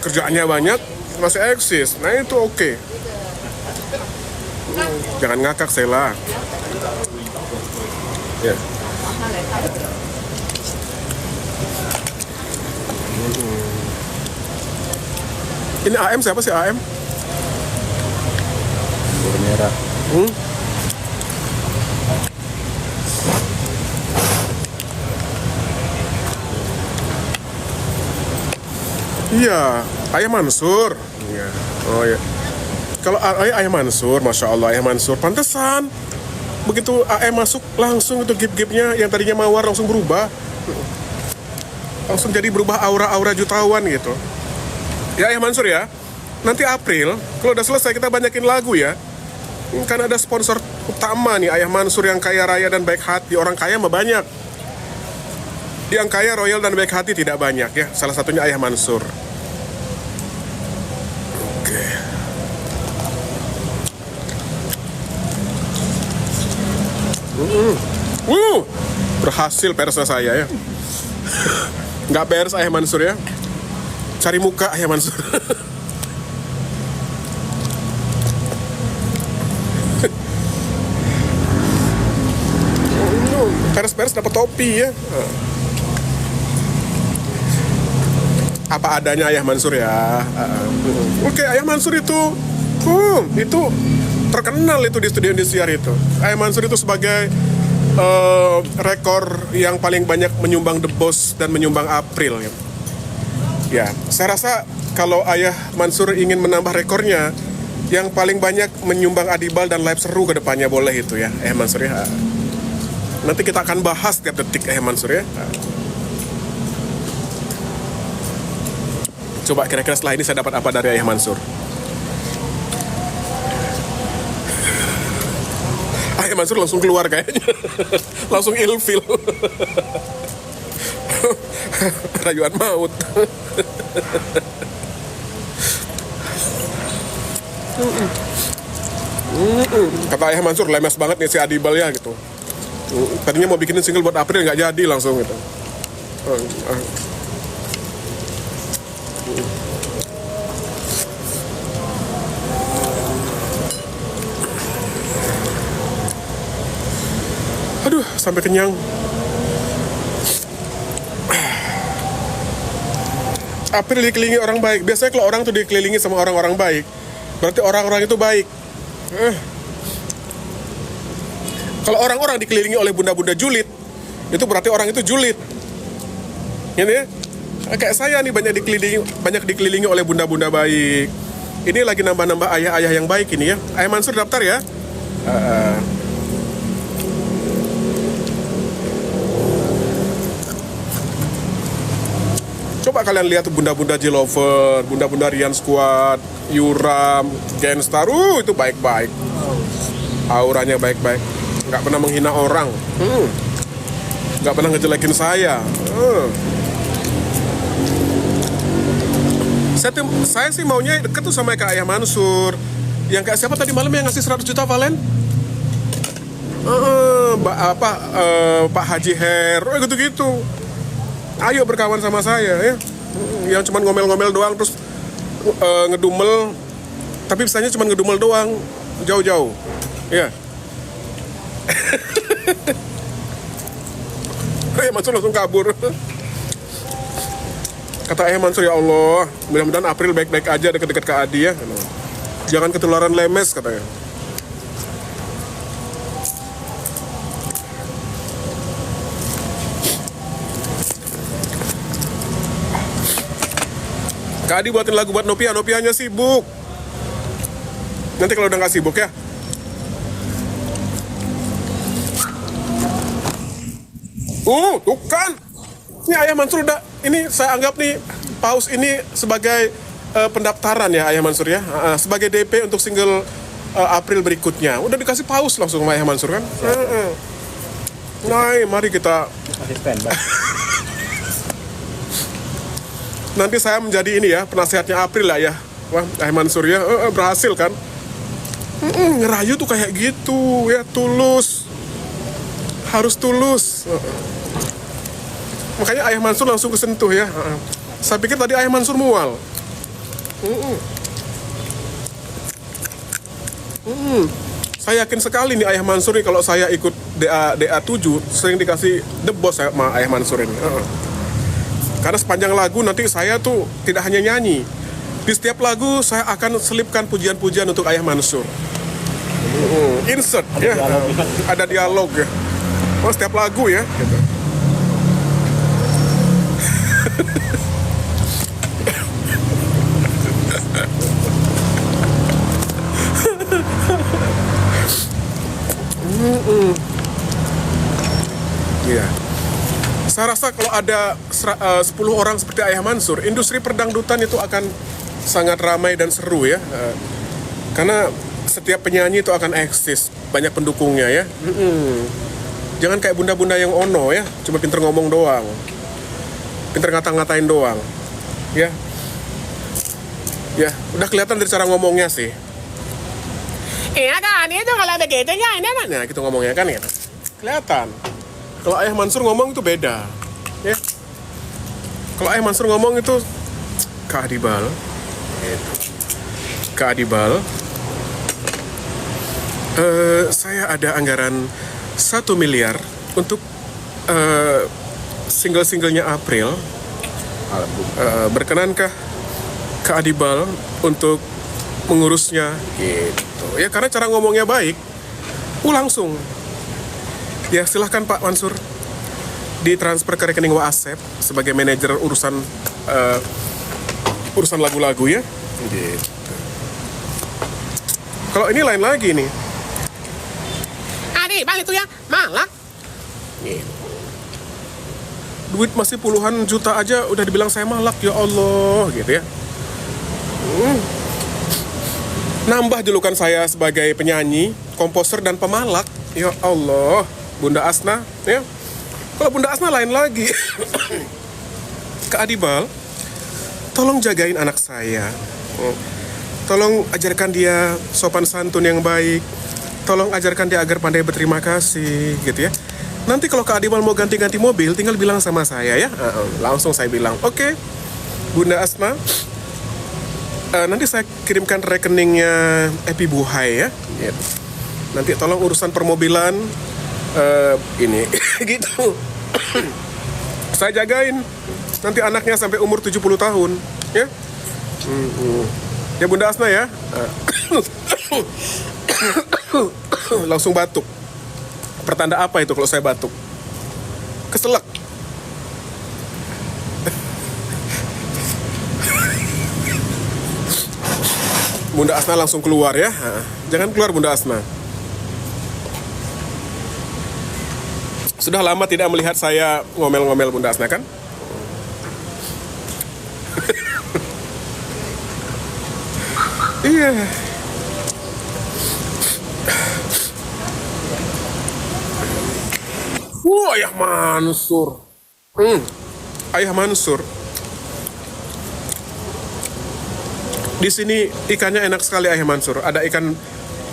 kerjaannya banyak, masih eksis. Nah itu oke. Jangan ngakak Sela. Ya. Mahal ya, tapi Ini AM siapa sih AM? Bubur merah. Hmm? Iya, Ayah Mansur. Iya. Oh ya. Kalau Ayah Mansur, masya Allah Ayah Mansur, pantesan. Begitu AM masuk langsung itu gip-gipnya yang tadinya mawar langsung berubah, langsung jadi berubah aura-aura jutawan gitu. Ya Ayah Mansur ya. Nanti April, kalau udah selesai kita banyakin lagu ya. Kan ada sponsor utama nih Ayah Mansur yang kaya raya dan baik hati. Orang kaya mah banyak. Yang kaya, royal dan baik hati tidak banyak ya. Salah satunya Ayah Mansur. Oke. Berhasil persnya saya ya. Nggak pers Ayah Mansur ya. Cari muka Ayah Mansur. Pers dapat topi ya. Apa adanya Ayah Mansur ya. Oke, Ayah Mansur itu terkenal itu di studio Indosiar itu. Ayah Mansur itu sebagai rekor yang paling banyak menyumbang The Boss dan menyumbang April ya. Ya, saya rasa kalau Ayah Mansur ingin menambah rekornya, yang paling banyak menyumbang Adibal dan live seru ke depannya boleh itu ya, Ayah Mansur ya. Nanti kita akan bahas tiap detik Ayah Mansur ya. Coba kira-kira setelah ini saya dapat apa dari Ayah Mansur? Ayah Mansur langsung keluar kayaknya. Langsung ilfil. Rayuan maut. Kata Ayah Mansur lemes banget nih si Adibal ya gitu. Tadinya mau bikinin single buat April nggak jadi langsung gitu. Aduh, sampai kenyang. April dikelilingi orang baik. Biasanya kalau orang tuh dikelilingi sama orang-orang baik, berarti orang-orang itu baik. Kalau orang-orang dikelilingi oleh bunda-bunda julid, itu berarti orang itu julid. Ini ya? Kayak saya nih banyak dikelilingi oleh bunda-bunda baik. Ini lagi nambah-nambah ayah-ayah yang baik ini ya. Ayah Mansur daftar ya. Coba kalian lihat tuh bunda-bunda J-Lover, bunda-bunda Rian Squad, Yuram, Genstar, itu baik-baik. Auranya baik-baik. Nggak pernah menghina orang. Nggak pernah ngejelekin saya. Saya sih maunya deket tuh sama kayak Ayah Mansur. Yang kayak siapa tadi malam yang ngasih 100 juta Valen? Pak Haji Her, gitu-gitu. Ayo berkawan sama saya ya. Yang cuma ngomel-ngomel doang terus ngedumel. Tapi bisanya cuma ngedumel doang, jauh-jauh. Ya. Ayah Mansur langsung kabur. Kata Ayah Mansur, ya Allah, mudah-mudahan April baik-baik aja deket-deket ke Adi ya. Jangan ketularan lemes katanya. Kak Adi buatin lagu buat Nopia, Nopianya sibuk. Nanti kalau udah gak sibuk ya. Tuh kan. Ini Ayah Mansur udah, ini saya anggap nih pause ini sebagai pendaftaran ya Ayah Mansur ya. Sebagai DP untuk single April berikutnya. Udah dikasih pause langsung sama Ayah Mansur kan. Nah, mari kita Masih standby. nanti saya menjadi ini ya, penasehatnya April lah ya. Wah, Ayah Mansur ya, berhasil kan. Ngerayu tuh kayak gitu ya, tulus. Harus tulus. Makanya Ayah Mansur langsung kesentuh ya. Saya pikir tadi Ayah Mansur mual. Saya yakin sekali nih Ayah Mansur nih kalau saya ikut DA 7 sering dikasih The Boss sama Ayah Mansur ini. Karena sepanjang lagu nanti saya tuh tidak hanya nyanyi. Di setiap lagu saya akan selipkan pujian-pujian untuk Ayah Mansur. Insert ya. Ada dialog ya. Oh, setiap lagu ya gitu. Iya. Saya rasa kalau ada 10 orang seperti Ayah Mansur, industri perdangdutan itu akan sangat ramai dan seru ya. Karena setiap penyanyi itu akan eksis, banyak pendukungnya ya. Jangan kayak bunda-bunda yang ono ya, cuma pinter ngomong doang, pinter ngata-ngatain doang, ya. Ya, udah kelihatan dari cara ngomongnya sih. Iya kan, itu kalau begitu ya, ini kan. Nah, gitu ngomongnya kan ya. Kelihatan. Kalau Ayah Mansur ngomong itu beda, ya. Kalau Ayah Mansur ngomong itu keadibal, gitu. Keadibal. Saya ada anggaran 1 miliar untuk single-singlenya April. Berkenankah Keadibal untuk mengurusnya gitu ya, karena cara ngomongnya baik. Langsung ya, silahkan Pak Mansur ditransfer ke rekening Wa Asep sebagai manajer urusan lagu-lagu ya gitu. Kalau ini lain lagi nih, bang itu ya malak gitu. Duit masih puluhan juta aja udah dibilang saya malak, ya Allah gitu ya. Nambah julukan saya sebagai penyanyi, komposer dan pemalak. Ya Allah, Bunda Asna ya. Kalau Bunda Asna lain lagi. Keadibal, tolong jagain anak saya. Tolong ajarkan dia sopan santun yang baik. Tolong ajarkan dia agar pandai berterima kasih gitu ya. Nanti kalau Keadibal mau ganti-ganti mobil, tinggal bilang sama saya ya. Langsung saya bilang, oke, Bunda Asna, nanti saya kirimkan rekeningnya Epi Buhai ya. Gitu. Nanti tolong urusan permobilan ini gitu. Saya jagain. Nanti anaknya sampai umur 70 tahun ya. Ya Bunda Asna ya. Langsung batuk. Pertanda apa itu kalau saya batuk? Keselak. Bunda Asna langsung keluar ya. Jangan keluar Bunda Asna. Sudah lama tidak melihat saya ngomel-ngomel Bunda Asna kan? Iya. Ayah Mansur. Ayah Mansur. Di sini ikannya enak sekali Ayah Mansur. Ada ikan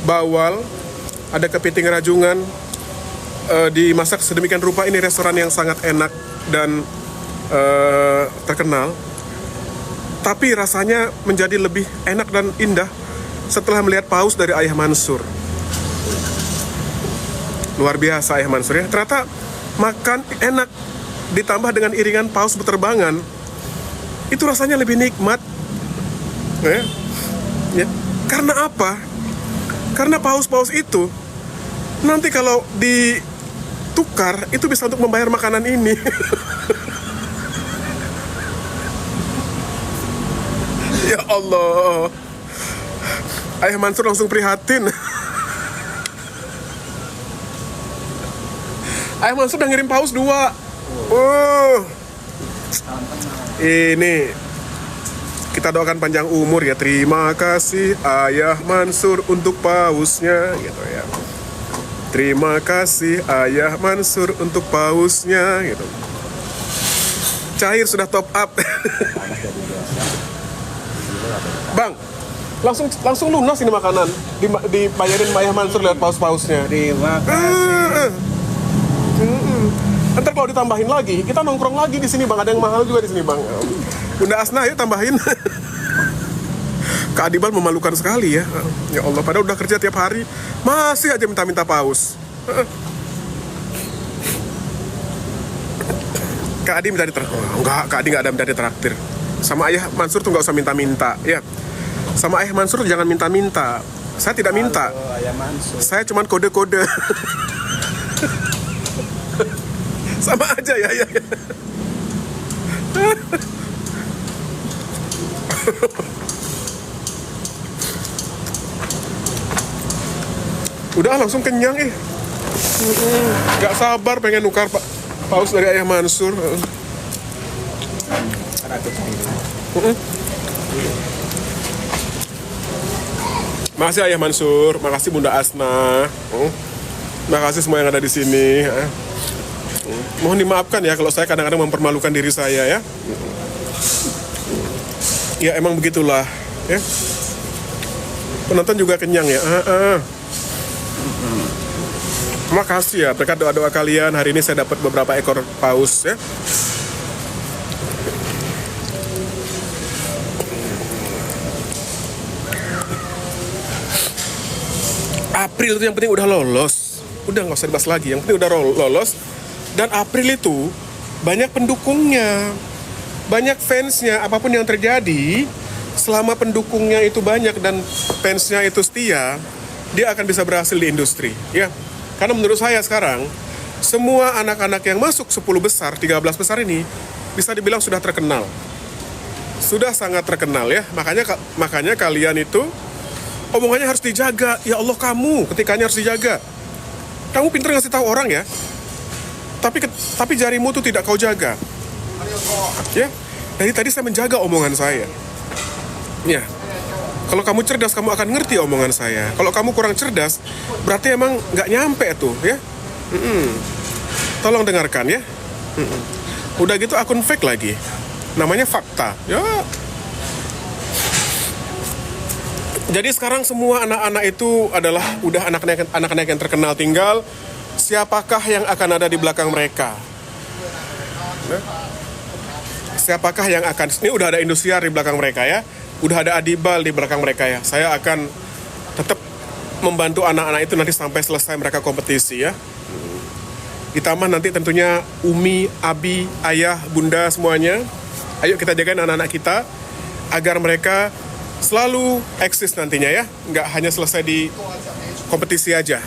bawal, ada kepiting rajungan, dimasak sedemikian rupa. Ini restoran yang sangat enak dan terkenal. Tapi rasanya menjadi lebih enak dan indah setelah melihat paus dari Ayah Mansur. Luar biasa Ayah Mansur ya. Ternyata makan enak ditambah dengan iringan paus beterbangan, itu rasanya lebih nikmat. Ya. Karena apa? Karena paus-paus itu nanti kalau ditukar itu bisa untuk membayar makanan ini. Ya Allah, Ayah Mansur langsung prihatin. Ayah Mansur udah ngirim paus 2. Ini kita doakan panjang umur ya. Terima kasih Ayah Mansur untuk pausnya gitu ya. Terima kasih Ayah Mansur untuk pausnya gitu. Cair sudah top up. Bang, langsung lunas ini makanan. Dibayarin Ayah Mansur lihat paus-pausnya. Terima kasih. Ntar kalau ditambahin lagi, kita nongkrong lagi di sini Bang. Ada yang mahal juga di sini Bang. Bunda Asna yuk tambahin. Keadibal memalukan sekali ya. Ya Allah, padahal udah kerja tiap hari masih aja minta-minta paus. Kak Adi minta ditraktir. Enggak, Kak Adi nggak ada minta ditraktir. Sama Ayah Mansur tuh nggak usah minta-minta, ya. Sama Ayah Mansur jangan minta-minta. Saya tidak minta. Halo, Ayah Mansur. Saya cuma kode-kode. Sama aja ya, ya. Udah langsung kenyang Gak sabar pengen nukar paus dari Ayah Mansur. Kan aku cari. Makasih Ayah Mansur, makasih Bunda Asna, makasih semua yang ada di sini. Mohon dimaafkan ya kalau saya kadang-kadang mempermalukan diri saya ya. Ya emang begitulah ya. Penonton juga kenyang ya. Makasih ya berkat doa-doa kalian hari ini saya dapat beberapa ekor paus ya. April itu yang penting udah lolos. Udah nggak usah dibahas lagi. Yang penting udah lolos. Dan April itu banyak pendukungnya, banyak fansnya. Apapun yang terjadi, selama pendukungnya itu banyak dan fansnya itu setia, dia akan bisa berhasil di industri. Ya, karena menurut saya sekarang semua anak-anak yang masuk 10 besar, 13 besar ini bisa dibilang sudah terkenal, sudah sangat terkenal ya. Makanya kalian itu omongannya harus dijaga. Ya Allah, kamu ketikanya harus dijaga. Kamu pintar ngasih tahu orang ya. Tapi jarimu tuh tidak kau jaga. Ya. Dari tadi saya menjaga omongan saya. Ya. Kalau kamu cerdas, kamu akan ngerti omongan saya. Kalau kamu kurang cerdas, berarti emang nggak nyampe tuh, ya. Tolong dengarkan ya. Udah gitu akun fake lagi. Namanya Fakta. Ya. Jadi sekarang semua anak-anak itu adalah udah anak-anak yang terkenal, tinggal siapakah yang akan ada di belakang mereka. Siapakah yang akan, ini udah ada Indosiar di belakang mereka ya. Udah ada Adibal di belakang mereka ya. Saya akan tetap membantu anak-anak itu nanti sampai selesai mereka kompetisi ya. Ditambah nanti tentunya Umi, Abi, Ayah, Bunda semuanya. Ayo kita jagain anak-anak kita agar mereka selalu eksis nantinya ya. Nggak hanya selesai di kompetisi aja.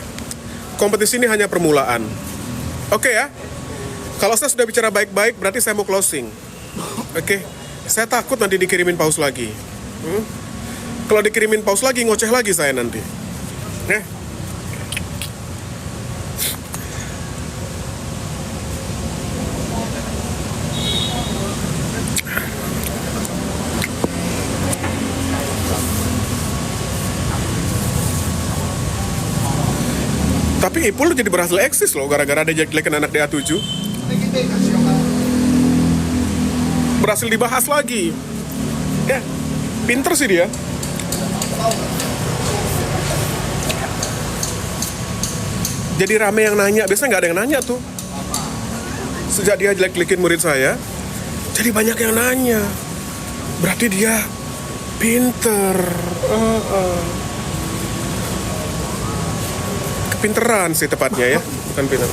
Kompetisi ini hanya permulaan. Oke ya. Kalau saya sudah bicara baik-baik berarti saya mau closing. Oke. Saya takut nanti dikirimin paus lagi. Kalau dikirimin paus lagi, ngoceh lagi saya nanti. Ya. Tapi Ipul jadi berhasil eksis loh gara-gara ada jelekin anak DA7. Berhasil dibahas lagi. Ya, pinter sih dia. Jadi rame yang nanya, biasanya nggak ada yang nanya tuh. Sejak dia jelek-jelekin murid saya, jadi banyak yang nanya. Berarti dia pinter. Kepinteran sih tepatnya ya, bukan pinter.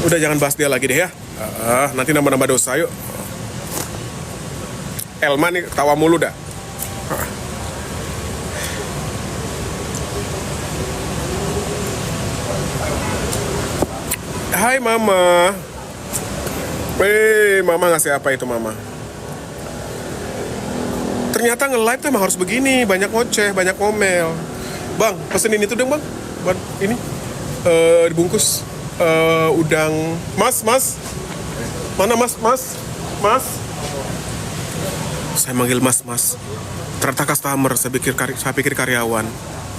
Udah jangan bahas dia lagi deh ya. Nanti nambah-nambah dosa yuk. Elma nih tawa mulu dah. Hai Mama. Mama ngasih apa itu Mama? Ternyata nge-live tuh emang harus begini, banyak ngoceh, banyak ngomel. Bang, pesenin itu dong bang, buat ini dibungkus udang. Mas, mana mas? Saya manggil mas. Ternyata customer, saya pikir karyawan.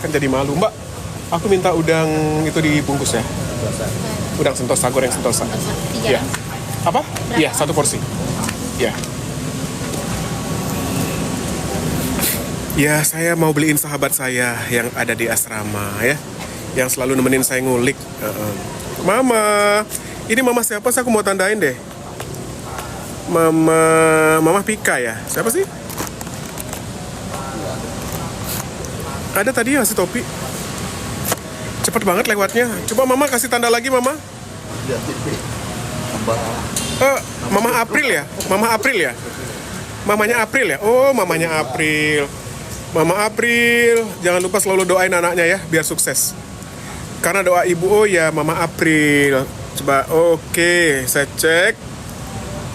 Kan jadi malu mbak. Aku minta udang itu dibungkus ya. Udang sentosa, goreng sentosa. Iya. Apa? Iya, 1 porsi. Iya. Ya, saya mau beliin sahabat saya yang ada di asrama ya, yang selalu nemenin saya ngulik. Mama, ini mama siapa sih? Aku mau tandain deh. Mama Pika ya. Siapa sih? Ada tadi yang ngasih topi. Cepet banget lewatnya. Coba Mama kasih tanda lagi, Mama. Mama April ya? Mama April ya? Mamanya April ya? Oh, mamanya April. Mama April, jangan lupa selalu doain anaknya ya, biar sukses. Karena doa ibu, oh ya, Mama April. Coba, oke, saya cek.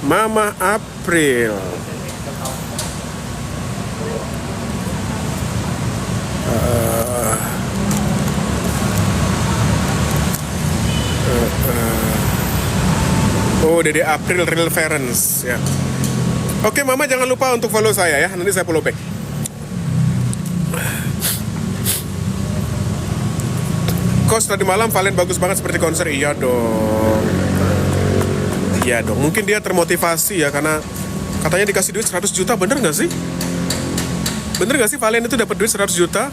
Mama April. Oh, Dede April Real Ferens ya. Oke, Mama jangan lupa untuk follow saya ya. Nanti saya follow back. Coach, tadi malam Valen bagus banget seperti konser. Iya dong. Iya dong. Mungkin dia termotivasi ya karena katanya dikasih duit 100 juta. Bener nggak sih? Bener nggak sih Valen itu dapat duit 100 juta?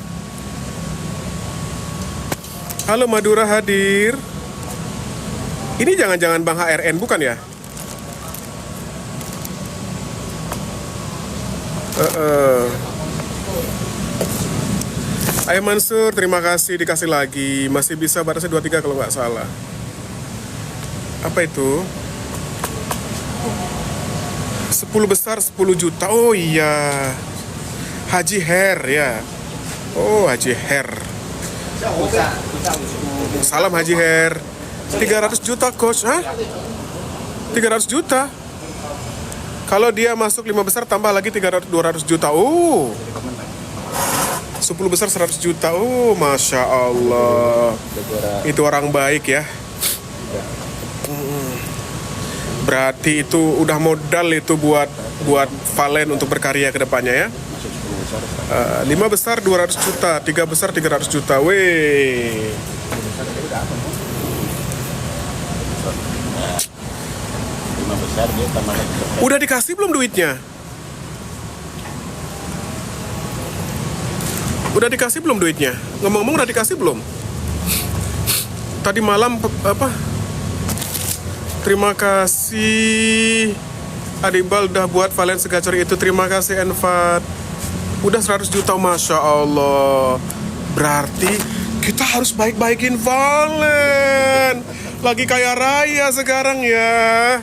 Halo Madura hadir. Ini jangan-jangan Bang HRN bukan ya? Ayo Mansur, terima kasih dikasih lagi. Masih bisa batasnya 23 kalau nggak salah. Apa itu? 10 besar 10 juta. Oh iya. Haji Her ya. Oh Haji Her. Salam Haji Her. 300 juta coach. Hah? 300 juta. Kalau dia masuk 5 besar tambah lagi 200 juta. Oh. 10 besar 100 juta. Oh, Masya Allah. Itu orang baik ya. Berarti itu udah modal itu buat Valen untuk berkarya ke depannya ya. 5 besar 200 juta, 3 besar 300 juta. Weh. Besar dia tambah lagi. Udah dikasih belum duitnya? Udah dikasih belum duitnya? Ngomong-ngomong udah dikasih belum? Tadi malam apa? Terima kasih Adibal udah buat Valen segacor itu. Terima kasih Enfat. Udah 100 juta, Masya Allah. Berarti kita harus baik-baikin Valen. Lagi kaya raya sekarang ya.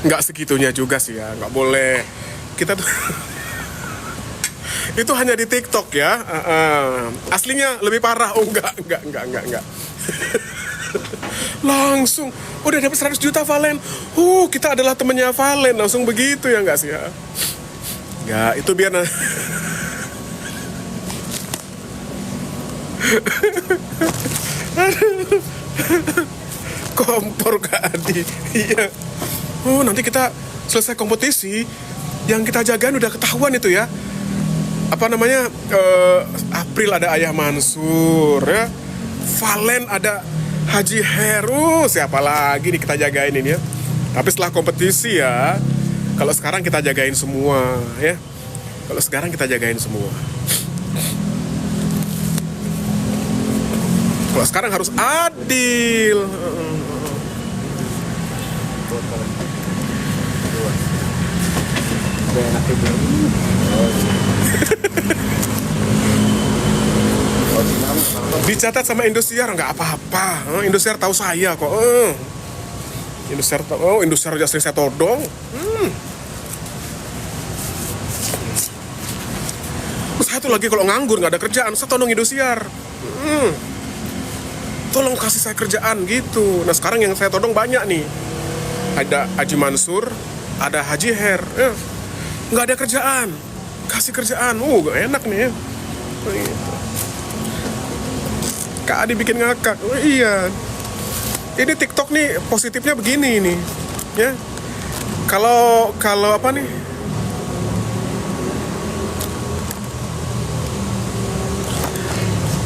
Nggak segitunya juga sih ya, nggak boleh. Kita tuh itu hanya di TikTok ya. Aslinya lebih parah. Oh enggak. Langsung udah dapat 100 juta Valen. Kita adalah temennya Valen. Langsung begitu ya nggak sih ya? Nggak, itu biar kompor Kak Adi. Iya. Nanti kita selesai kompetisi, yang kita jagain udah ketahuan itu ya. Apa namanya? April ada Ayah Mansur ya. Valen ada Haji Heru. Siapa lagi nih kita jagain ini ya. Tapi setelah kompetisi ya. Kalau sekarang kita jagain semua ya. Kalau sekarang kita jagain semua. Kalau sekarang harus adil. Dicatat sama Indosiar nggak apa-apa. Indosiar tahu saya kok. Indosiar tahu. Oh, Indosiar udah sering saya todong. Saya tuh lagi kalau nganggur nggak ada kerjaan, saya todong Indosiar. Tolong kasih saya kerjaan gitu. Nah sekarang yang saya todong banyak nih. Ada Haji Mansur, ada Haji Her. Nggak ada kerjaan, kasih kerjaan. Enak nih ya. Gitu. Kak Adi bikin ngakak. Iya. Ini TikTok nih positifnya begini nih. Ya. Kalau apa nih?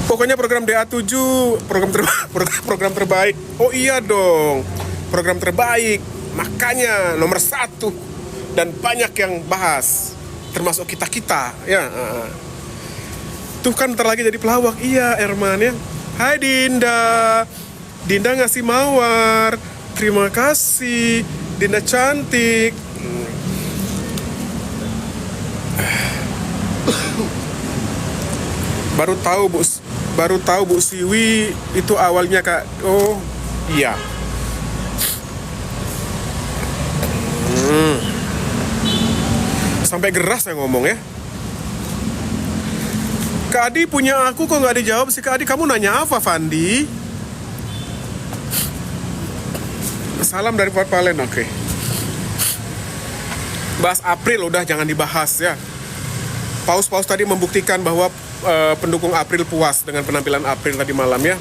Pokoknya program DA7 program terbaik. Oh iya dong, program terbaik. Makanya nomor 1 dan banyak yang bahas, termasuk kita ya. Tuh kan ntar lagi jadi pelawak. Iya Erman ya. Hai Dinda ngasih mawar. Terima kasih Dinda cantik. Baru tahu Baru tahu Bu Siwi itu awalnya Kak. Oh, iya. Sampai geras saya ngomong ya. Kak Adi punya aku kok nggak dijawab sih Kak Adi. Kamu nanya apa Fandi? Salam dari Port Palen, oke. Bahas April udah jangan dibahas ya. Paus tadi membuktikan bahwa pendukung April puas dengan penampilan April tadi malam ya.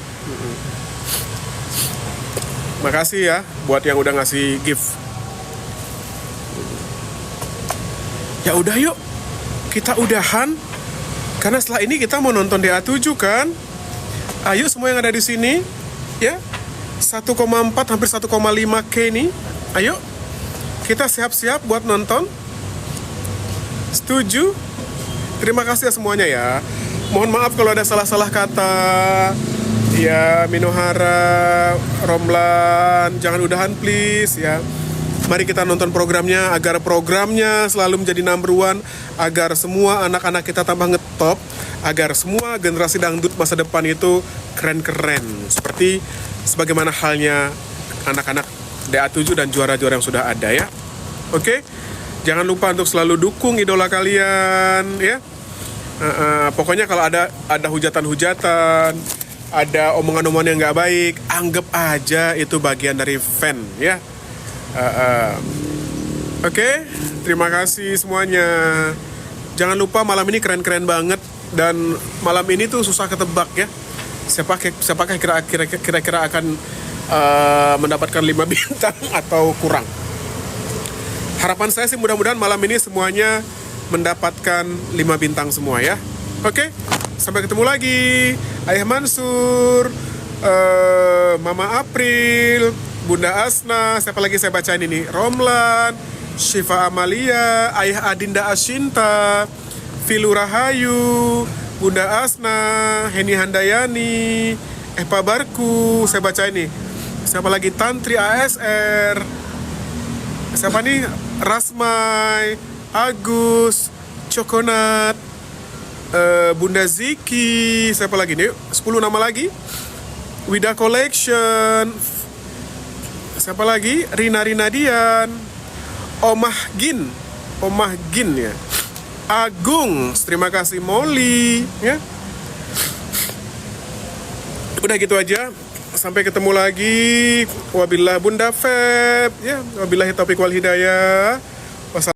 Makasih ya buat yang udah ngasih gift. Ya udah yuk, kita udahan. Karena setelah ini kita mau nonton DA7 kan. Ayo semua yang ada di sini, ya. 1,4 hampir 1,5K nih. Ayo, kita siap-siap buat nonton. Setuju? Terima kasih ya semuanya ya. Mohon maaf kalau ada salah-salah kata. Ya, Minohara, Romlan, jangan udahan please ya. Mari kita nonton programnya agar programnya selalu menjadi number one, agar semua anak-anak kita tambah ngetop, agar semua generasi dangdut masa depan itu keren-keren. Seperti sebagaimana halnya anak-anak DA7 dan juara-juara yang sudah ada ya. Oke? Jangan lupa untuk selalu dukung idola kalian ya. Pokoknya kalau ada hujatan-hujatan, ada omongan-omongan yang nggak baik, anggap aja itu bagian dari fan ya. Oke, terima kasih semuanya. Jangan lupa malam ini keren-keren banget. Dan malam ini tuh susah ketebak ya. Siapakah kira-kira akan mendapatkan 5 bintang atau kurang. Harapan saya sih mudah-mudahan malam ini semuanya mendapatkan 5 bintang semua ya. Oke, sampai ketemu lagi. Ayah Mansur, Mama April, Bunda Asna, siapa lagi saya bacain ini? Romlan, Syifa Amalia, Ayah Adinda Ashinta, Filu Rahayu, Bunda Asna, Heni Handayani, Epa Barku, saya bacain nih. Siapa lagi? Tantri ASR. Siapa nih? Rasmai, Agus, Cokonat, Bunda Ziki, siapa lagi nih? 10 nama lagi. Wida Collection, siapa lagi? Rina Dian, Omah Gin ya. Agung, terima kasih Molly ya. Udah gitu aja. Sampai ketemu lagi. Wabillah Bunda Feb ya. Wabillahi taufiq wal hidayah.